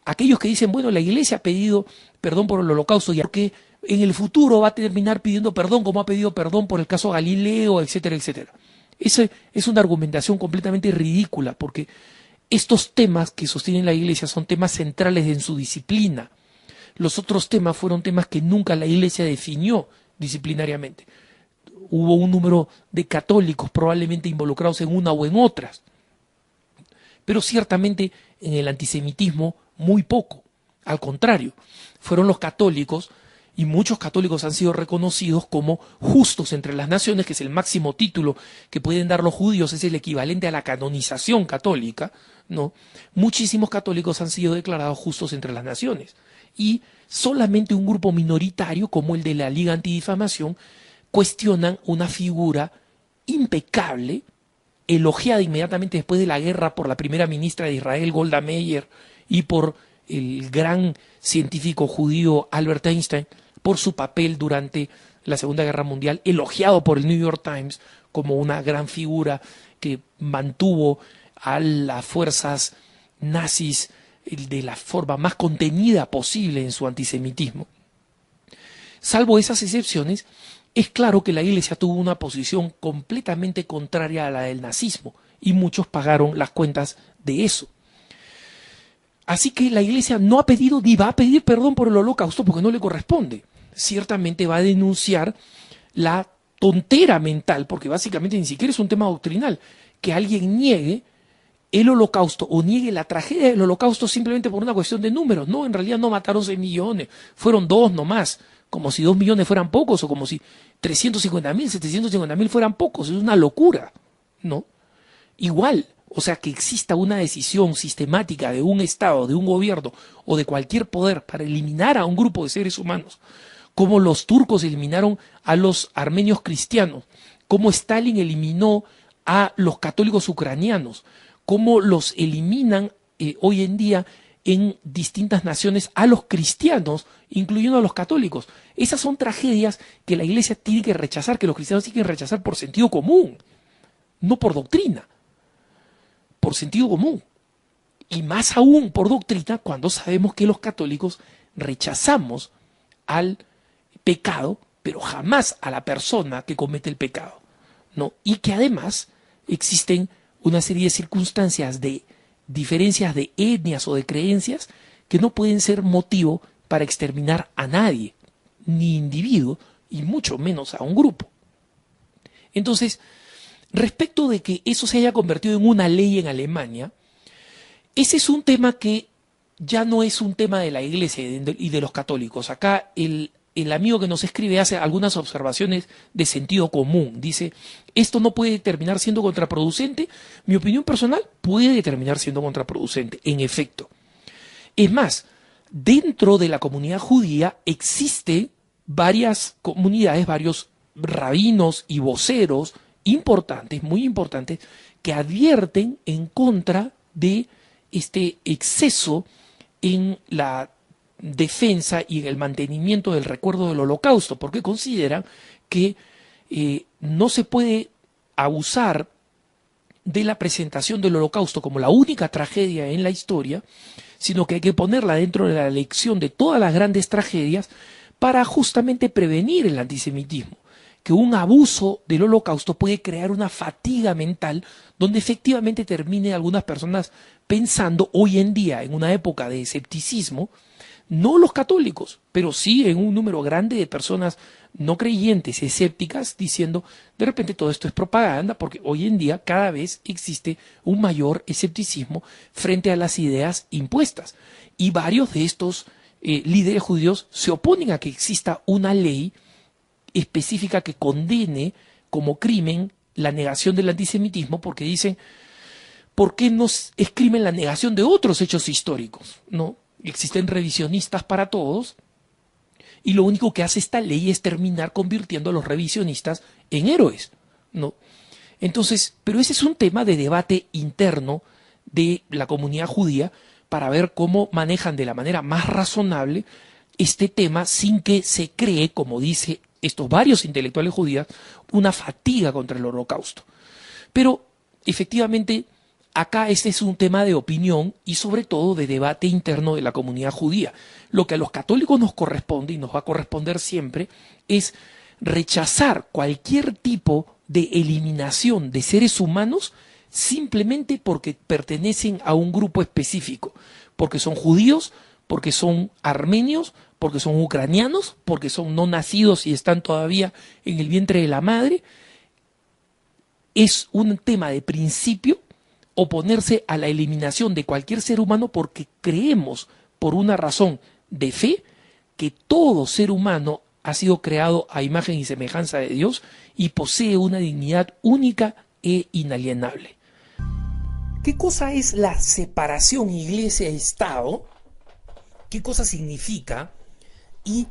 aquellos que dicen, bueno, la Iglesia ha pedido perdón por el Holocausto y porque en el futuro va a terminar pidiendo perdón, como ha pedido perdón por el caso Galileo, etcétera, etcétera. Esa es una argumentación completamente ridícula, porque estos temas que sostiene la Iglesia son temas centrales en su disciplina. Los otros temas fueron temas que nunca la Iglesia definió disciplinariamente. Hubo un número de católicos probablemente involucrados en una o en otras, pero ciertamente en el antisemitismo muy poco. Al contrario, fueron los católicos, y muchos católicos han sido reconocidos como justos entre las naciones, que es el máximo título que pueden dar los judíos, es el equivalente a la canonización católica, ¿no? Muchísimos católicos han sido declarados justos entre las naciones, y solamente un grupo minoritario, como el de la Liga Antidifamación, cuestionan una figura impecable, elogiada inmediatamente después de la guerra por la primera ministra de Israel, Golda Meir, y por el gran científico judío Albert Einstein, por su papel durante la Segunda Guerra Mundial, elogiado por el New York Times como una gran figura que mantuvo a las fuerzas nazis de la forma más contenida posible en su antisemitismo. Salvo esas excepciones, es claro que la Iglesia tuvo una posición completamente contraria a la del nazismo, y muchos pagaron las cuentas de eso. Así que la Iglesia no ha pedido ni va a pedir perdón por el Holocausto porque no le corresponde. Ciertamente va a denunciar la tontera mental, porque básicamente ni siquiera es un tema doctrinal, que alguien niegue el Holocausto o niegue la tragedia del Holocausto simplemente por una cuestión de números. No, en realidad no mataron 6 millones, fueron 2 nomás, como si 2 millones fueran pocos o como si 350.000, 750.000 fueran pocos. Es una locura, ¿no? Igual, o sea, que exista una decisión sistemática de un Estado, de un gobierno o de cualquier poder para eliminar a un grupo de seres humanos, como los turcos eliminaron a los armenios cristianos, como Stalin eliminó a los católicos ucranianos, como los eliminan hoy en día en distintas naciones a los cristianos, incluyendo a los católicos. Esas son tragedias que la Iglesia tiene que rechazar, que los cristianos tienen que rechazar por sentido común, no por doctrina, por sentido común. Y más aún por doctrina cuando sabemos que los católicos rechazamos al pecado, pero jamás a la persona que comete el pecado, ¿no? Y que además existen una serie de circunstancias de diferencias de etnias o de creencias que no pueden ser motivo para exterminar a nadie, ni individuo, y mucho menos a un grupo. Entonces, respecto de que eso se haya convertido en una ley en Alemania, ese es un tema que ya no es un tema de la Iglesia y de los católicos. Acá el amigo que nos escribe hace algunas observaciones de sentido común. Dice, esto no puede terminar siendo contraproducente. Mi opinión personal puede terminar siendo contraproducente, en efecto. Es más, dentro de la comunidad judía existen varias comunidades, varios rabinos y voceros importantes, muy importantes, que advierten en contra de este exceso en la defensa y en el mantenimiento del recuerdo del Holocausto, porque consideran que no se puede abusar de la presentación del Holocausto como la única tragedia en la historia, sino que hay que ponerla dentro de la lección de todas las grandes tragedias para justamente prevenir el antisemitismo, que un abuso del Holocausto puede crear una fatiga mental donde efectivamente termine algunas personas pensando hoy en día, en una época de escepticismo, no los católicos, pero sí en un número grande de personas no creyentes, escépticas, diciendo de repente todo esto es propaganda, porque hoy en día cada vez existe un mayor escepticismo frente a las ideas impuestas. Y varios de estos líderes judíos se oponen a que exista una ley específica que condene como crimen la negación del antisemitismo, porque dicen, ¿por qué no es crimen la negación de otros hechos históricos? ¿No? Existen revisionistas para todos, y lo único que hace esta ley es terminar convirtiendo a los revisionistas en héroes, ¿no? Entonces, pero ese es un tema de debate interno de la comunidad judía para ver cómo manejan de la manera más razonable este tema sin que se cree, como dice estos varios intelectuales judíos, una fatiga contra el Holocausto. Pero, efectivamente, acá este es un tema de opinión y sobre todo de debate interno de la comunidad judía. Lo que a los católicos nos corresponde y nos va a corresponder siempre es rechazar cualquier tipo de eliminación de seres humanos simplemente porque pertenecen a un grupo específico, porque son judíos, porque son armenios, porque son ucranianos, porque son no nacidos y están todavía en el vientre de la madre. Es un tema de principio oponerse a la eliminación de cualquier ser humano porque creemos, por una razón de fe, que todo ser humano ha sido creado a imagen y semejanza de Dios y posee una dignidad única e inalienable. ¿Qué cosa es la separación iglesia-estado? ¿Qué cosa significa? ¿Y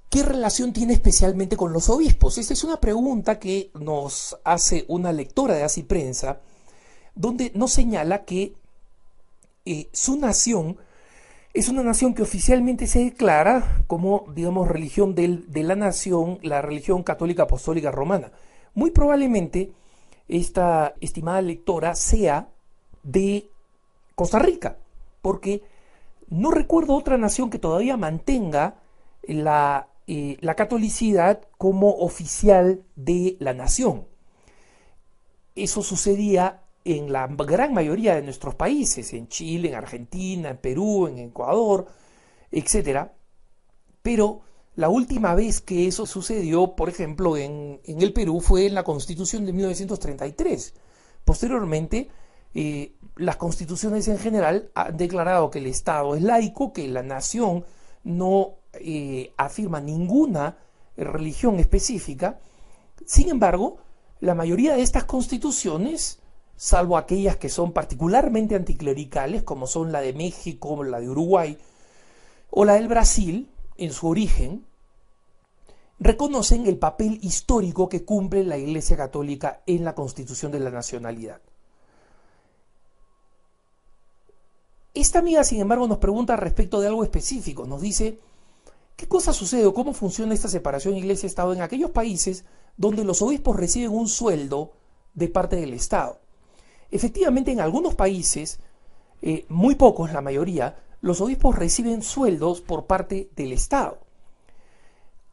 qué relación tiene especialmente con los obispos? Esta es una pregunta que nos hace una lectora de Así Prensa, donde nos señala que su nación es una nación que oficialmente se declara como, digamos, religión de la nación, la religión católica apostólica romana. Muy probablemente esta estimada lectora sea de Costa Rica, porque no recuerdo otra nación que todavía mantenga la catolicidad como oficial de la nación. Eso sucedía en la gran mayoría de nuestros países, en Chile, en Argentina, en Perú, en Ecuador, etc. Pero la última vez que eso sucedió, por ejemplo, en el Perú, fue en la Constitución de 1933. Posteriormente, las constituciones en general han declarado que el Estado es laico, que la nación no afirma ninguna religión específica. Sin embargo, la mayoría de estas constituciones, salvo aquellas que son particularmente anticlericales, como son la de México, la de Uruguay o la del Brasil, en su origen, reconocen el papel histórico que cumple la Iglesia Católica en la constitución de la nacionalidad. Esta amiga, sin embargo, nos pregunta respecto de algo específico. Nos dice, ¿qué cosa sucede o cómo funciona esta separación Iglesia-Estado en aquellos países donde los obispos reciben un sueldo de parte del Estado? Efectivamente, en algunos países, muy pocos, la mayoría, los obispos reciben sueldos por parte del Estado.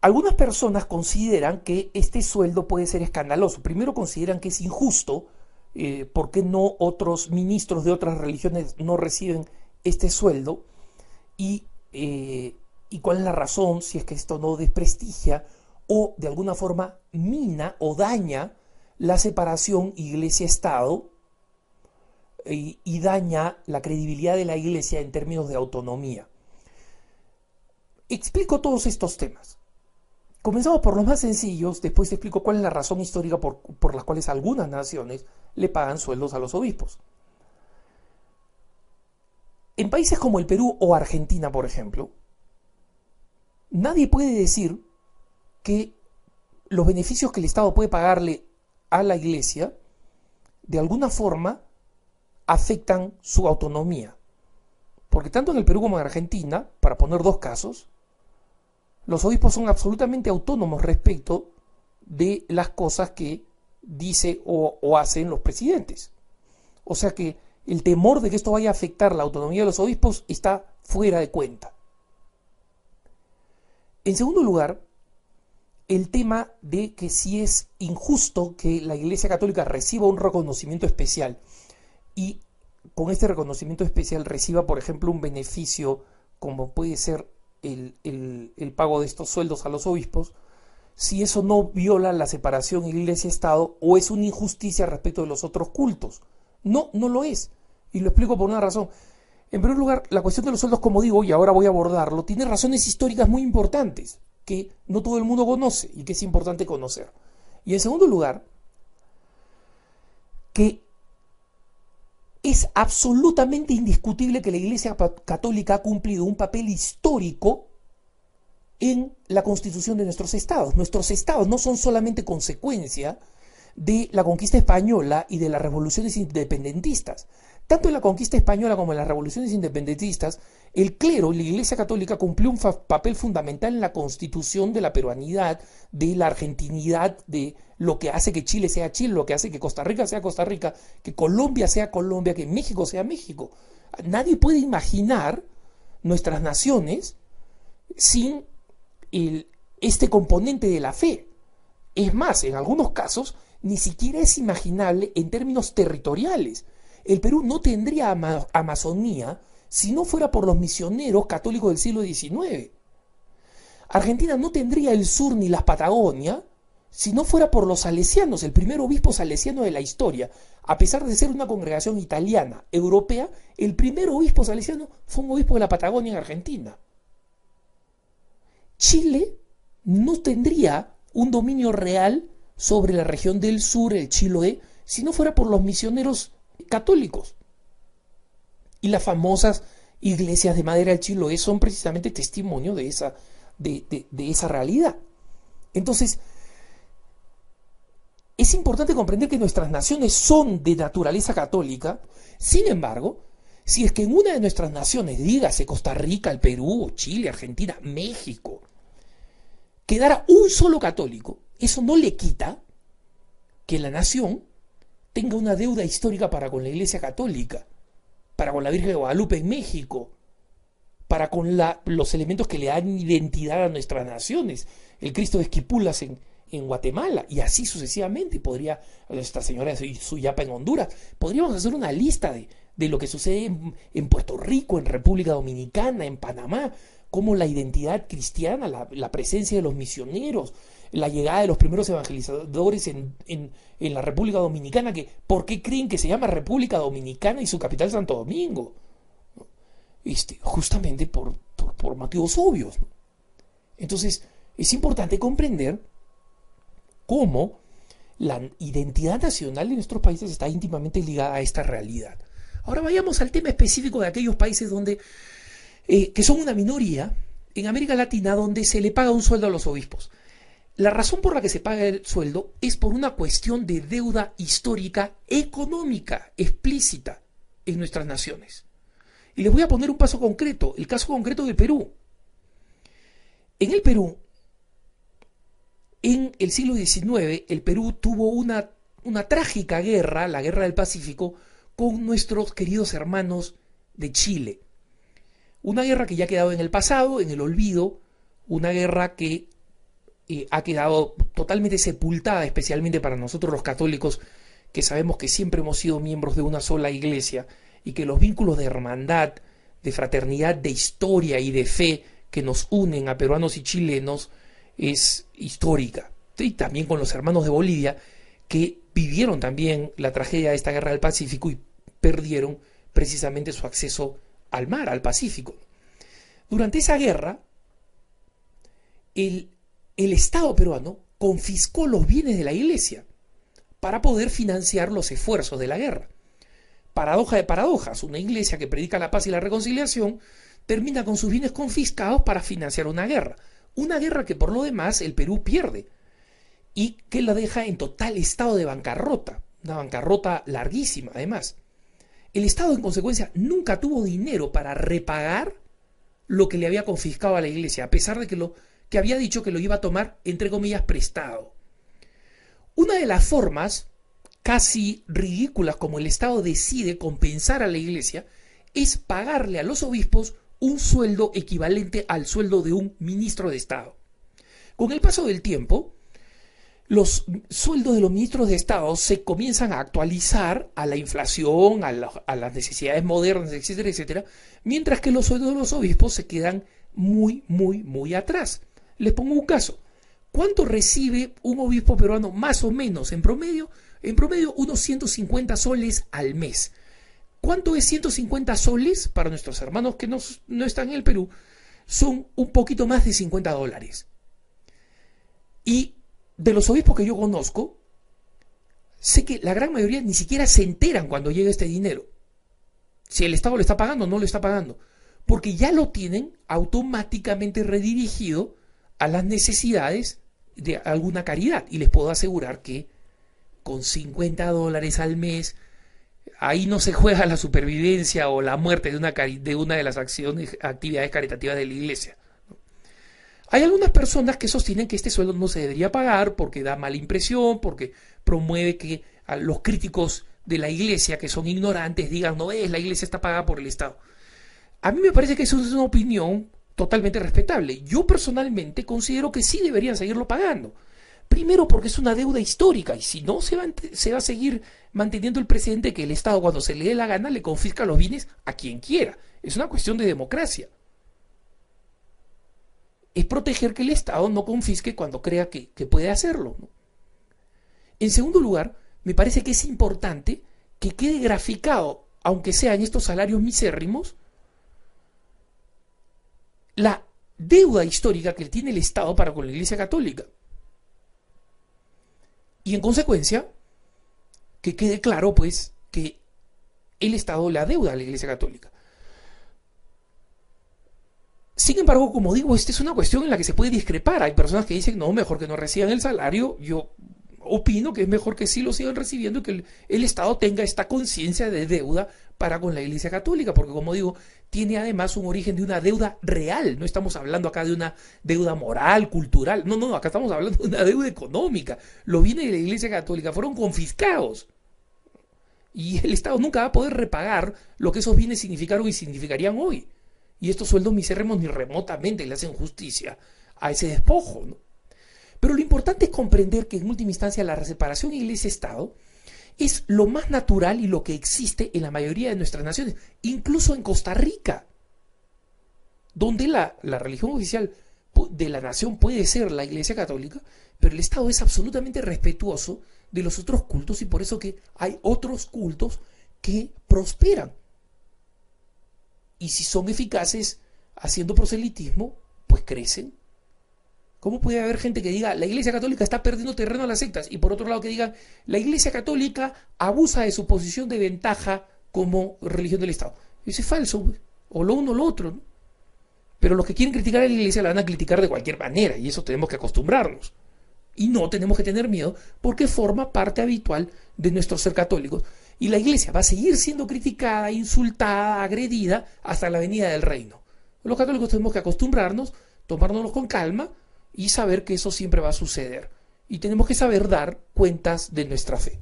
Algunas personas consideran que este sueldo puede ser escandaloso. Primero consideran que es injusto, ¿por qué no otros ministros de otras religiones no reciben este sueldo? Y y cuál es la razón, si es que esto no desprestigia o de alguna forma mina o daña la separación Iglesia-Estado y daña la credibilidad de la Iglesia en términos de autonomía. Explico todos estos temas. Comenzamos por los más sencillos, después te explico cuál es la razón histórica por las cuales algunas naciones le pagan sueldos a los obispos. En países como el Perú o Argentina, por ejemplo, nadie puede decir que los beneficios que el Estado puede pagarle a la Iglesia de alguna forma afectan su autonomía. Porque tanto en el Perú como en Argentina, para poner dos casos, los obispos son absolutamente autónomos respecto de las cosas que dice o hacen los presidentes. O sea que el temor de que esto vaya a afectar la autonomía de los obispos está fuera de cuenta. En segundo lugar, el tema de que si es injusto que la Iglesia Católica reciba un reconocimiento especial y con este reconocimiento especial reciba, por ejemplo, un beneficio como puede ser el pago de estos sueldos a los obispos, si eso no viola la separación Iglesia-Estado o es una injusticia respecto de los otros cultos. No, no lo es. Y lo explico por una razón. En primer lugar, la cuestión de los sueldos, como digo, y ahora voy a abordarlo, tiene razones históricas muy importantes que no todo el mundo conoce y que es importante conocer. Y en segundo lugar, que es absolutamente indiscutible que la Iglesia Católica ha cumplido un papel histórico en la constitución de nuestros estados. Nuestros estados no son solamente consecuencia de la conquista española y de las revoluciones independentistas. Tanto en la conquista española como en las revoluciones independentistas, el clero, la Iglesia Católica, cumplió un papel fundamental en la constitución de la peruanidad, de la argentinidad, de lo que hace que Chile sea Chile, lo que hace que Costa Rica sea Costa Rica, que Colombia sea Colombia, que México sea México. Nadie puede imaginar nuestras naciones sin este componente de la fe. Es más, en algunos casos, ni siquiera es imaginable en términos territoriales. El Perú no tendría Amazonía si no fuera por los misioneros católicos del siglo XIX. Argentina no tendría el sur ni las Patagonia si no fuera por los salesianos, el primer obispo salesiano de la historia. A pesar de ser una congregación italiana, europea, el primer obispo salesiano fue un obispo de la Patagonia en Argentina. Chile no tendría un dominio real sobre la región del sur, el Chiloé, si no fuera por los misioneros católicos. Y las famosas iglesias de madera del Chiloé son precisamente testimonio de esa realidad. Entonces, es importante comprender que nuestras naciones son de naturaleza católica. Sin embargo, si es que en una de nuestras naciones, dígase Costa Rica, el Perú, Chile, Argentina, México, quedara un solo católico, eso no le quita que la nación tenga una deuda histórica para con la Iglesia Católica, para con la Virgen de Guadalupe en México, para con los elementos que le dan identidad a nuestras naciones, el Cristo de Esquipulas en Guatemala, y así sucesivamente. Podría Nuestra Señora de Suyapa en Honduras. Podríamos hacer una lista de lo que sucede en Puerto Rico, en República Dominicana, en Panamá, como la identidad cristiana, la presencia de los misioneros, la llegada de los primeros evangelizadores en la República Dominicana, que ¿por qué creen que se llama República Dominicana y su capital Santo Domingo? Justamente por motivos obvios, ¿no? Entonces, es importante comprender cómo la identidad nacional de nuestros países está íntimamente ligada a esta realidad. Ahora vayamos al tema específico de aquellos países donde que son una minoría en América Latina, donde se le paga un sueldo a los obispos. La razón por la que se paga el sueldo es por una cuestión de deuda histórica económica explícita en nuestras naciones. Y les voy a poner un caso concreto, el caso concreto del Perú. En el Perú, en el siglo XIX, el Perú tuvo una trágica guerra, la Guerra del Pacífico, con nuestros queridos hermanos de Chile. Una guerra que ya ha quedado en el pasado, en el olvido, una guerra que ha quedado totalmente sepultada, especialmente para nosotros los católicos, que sabemos que siempre hemos sido miembros de una sola iglesia y que los vínculos de hermandad, de fraternidad, de historia y de fe que nos unen a peruanos y chilenos es histórica. Y también con los hermanos de Bolivia, que vivieron también la tragedia de esta guerra del Pacífico y perdieron precisamente su acceso al mar, al Pacífico. Durante esa guerra, el Estado peruano confiscó los bienes de la Iglesia para poder financiar los esfuerzos de la guerra. Paradoja de paradojas, una iglesia que predica la paz y la reconciliación termina con sus bienes confiscados para financiar una guerra que por lo demás el Perú pierde y que la deja en total estado de bancarrota, una bancarrota larguísima además. El Estado en consecuencia nunca tuvo dinero para repagar lo que le había confiscado a la iglesia, a pesar de que había dicho que lo iba a tomar, entre comillas, prestado. Una de las formas casi ridículas como el Estado decide compensar a la Iglesia es pagarle a los obispos un sueldo equivalente al sueldo de un ministro de Estado. Con el paso del tiempo, los sueldos de los ministros de Estado se comienzan a actualizar a la inflación, a las necesidades modernas, etcétera, etcétera, mientras que los sueldos de los obispos se quedan muy, muy, muy atrás. Les pongo un caso. ¿Cuánto recibe un obispo peruano más o menos en promedio? En promedio unos 150 soles al mes. ¿Cuánto es 150 soles? Para nuestros hermanos que no están en el Perú, son un poquito más de $50. Y de los obispos que yo conozco, sé que la gran mayoría ni siquiera se enteran cuando llega este dinero. Si el Estado lo está pagando o no lo está pagando. Porque ya lo tienen automáticamente redirigido a las necesidades de alguna caridad. Y les puedo asegurar que con $50 al mes, ahí no se juega la supervivencia o la muerte de una de las actividades caritativas de la iglesia. Hay algunas personas que sostienen que este sueldo no se debería pagar porque da mala impresión, porque promueve que a los críticos de la iglesia, que son ignorantes, digan, no es, la iglesia está pagada por el Estado. A mí me parece que eso es una opinión totalmente respetable. Yo personalmente considero que sí deberían seguirlo pagando. Primero porque es una deuda histórica y si no se va a seguir manteniendo el precedente que el Estado cuando se le dé la gana le confisca los bienes a quien quiera. Es una cuestión de democracia. Es proteger que el Estado no confisque cuando crea que puede hacerlo, ¿no? En segundo lugar, me parece que es importante que quede graficado, aunque sea en estos salarios misérrimos, la deuda histórica que tiene el Estado para con la Iglesia Católica. Y en consecuencia, que quede claro, pues, que el Estado le adeuda a la Iglesia Católica. Sin embargo, como digo, esta es una cuestión en la que se puede discrepar. Hay personas que dicen, no, mejor que no reciban el salario. Yo opino que es mejor que sí lo sigan recibiendo y que el Estado tenga esta conciencia de deuda para con la Iglesia Católica, porque como digo, tiene además un origen de una deuda real. No estamos hablando acá de una deuda moral, cultural. No, acá estamos hablando de una deuda económica. Los bienes de la Iglesia Católica fueron confiscados. Y el Estado nunca va a poder repagar lo que esos bienes significaron y significarían hoy. Y estos sueldos misérrimos ni remotamente le hacen justicia a ese despojo, ¿no? Pero lo importante es comprender que en última instancia la separación Iglesia-Estado es lo más natural y lo que existe en la mayoría de nuestras naciones, incluso en Costa Rica, donde la religión oficial de la nación puede ser la Iglesia Católica, pero el Estado es absolutamente respetuoso de los otros cultos y por eso que hay otros cultos que prosperan. Y si son eficaces haciendo proselitismo, pues crecen. ¿Cómo puede haber gente que diga la Iglesia Católica está perdiendo terreno a las sectas? Y por otro lado que digan la Iglesia Católica abusa de su posición de ventaja como religión del Estado. Eso es falso, o lo uno o lo otro, ¿no? Pero los que quieren criticar a la Iglesia la van a criticar de cualquier manera y eso tenemos que acostumbrarnos. Y no tenemos que tener miedo porque forma parte habitual de nuestro ser católicos. Y la Iglesia va a seguir siendo criticada, insultada, agredida hasta la venida del reino. Los católicos tenemos que acostumbrarnos, tomárnoslo con calma y saber que eso siempre va a suceder. Y tenemos que saber dar cuentas de nuestra fe.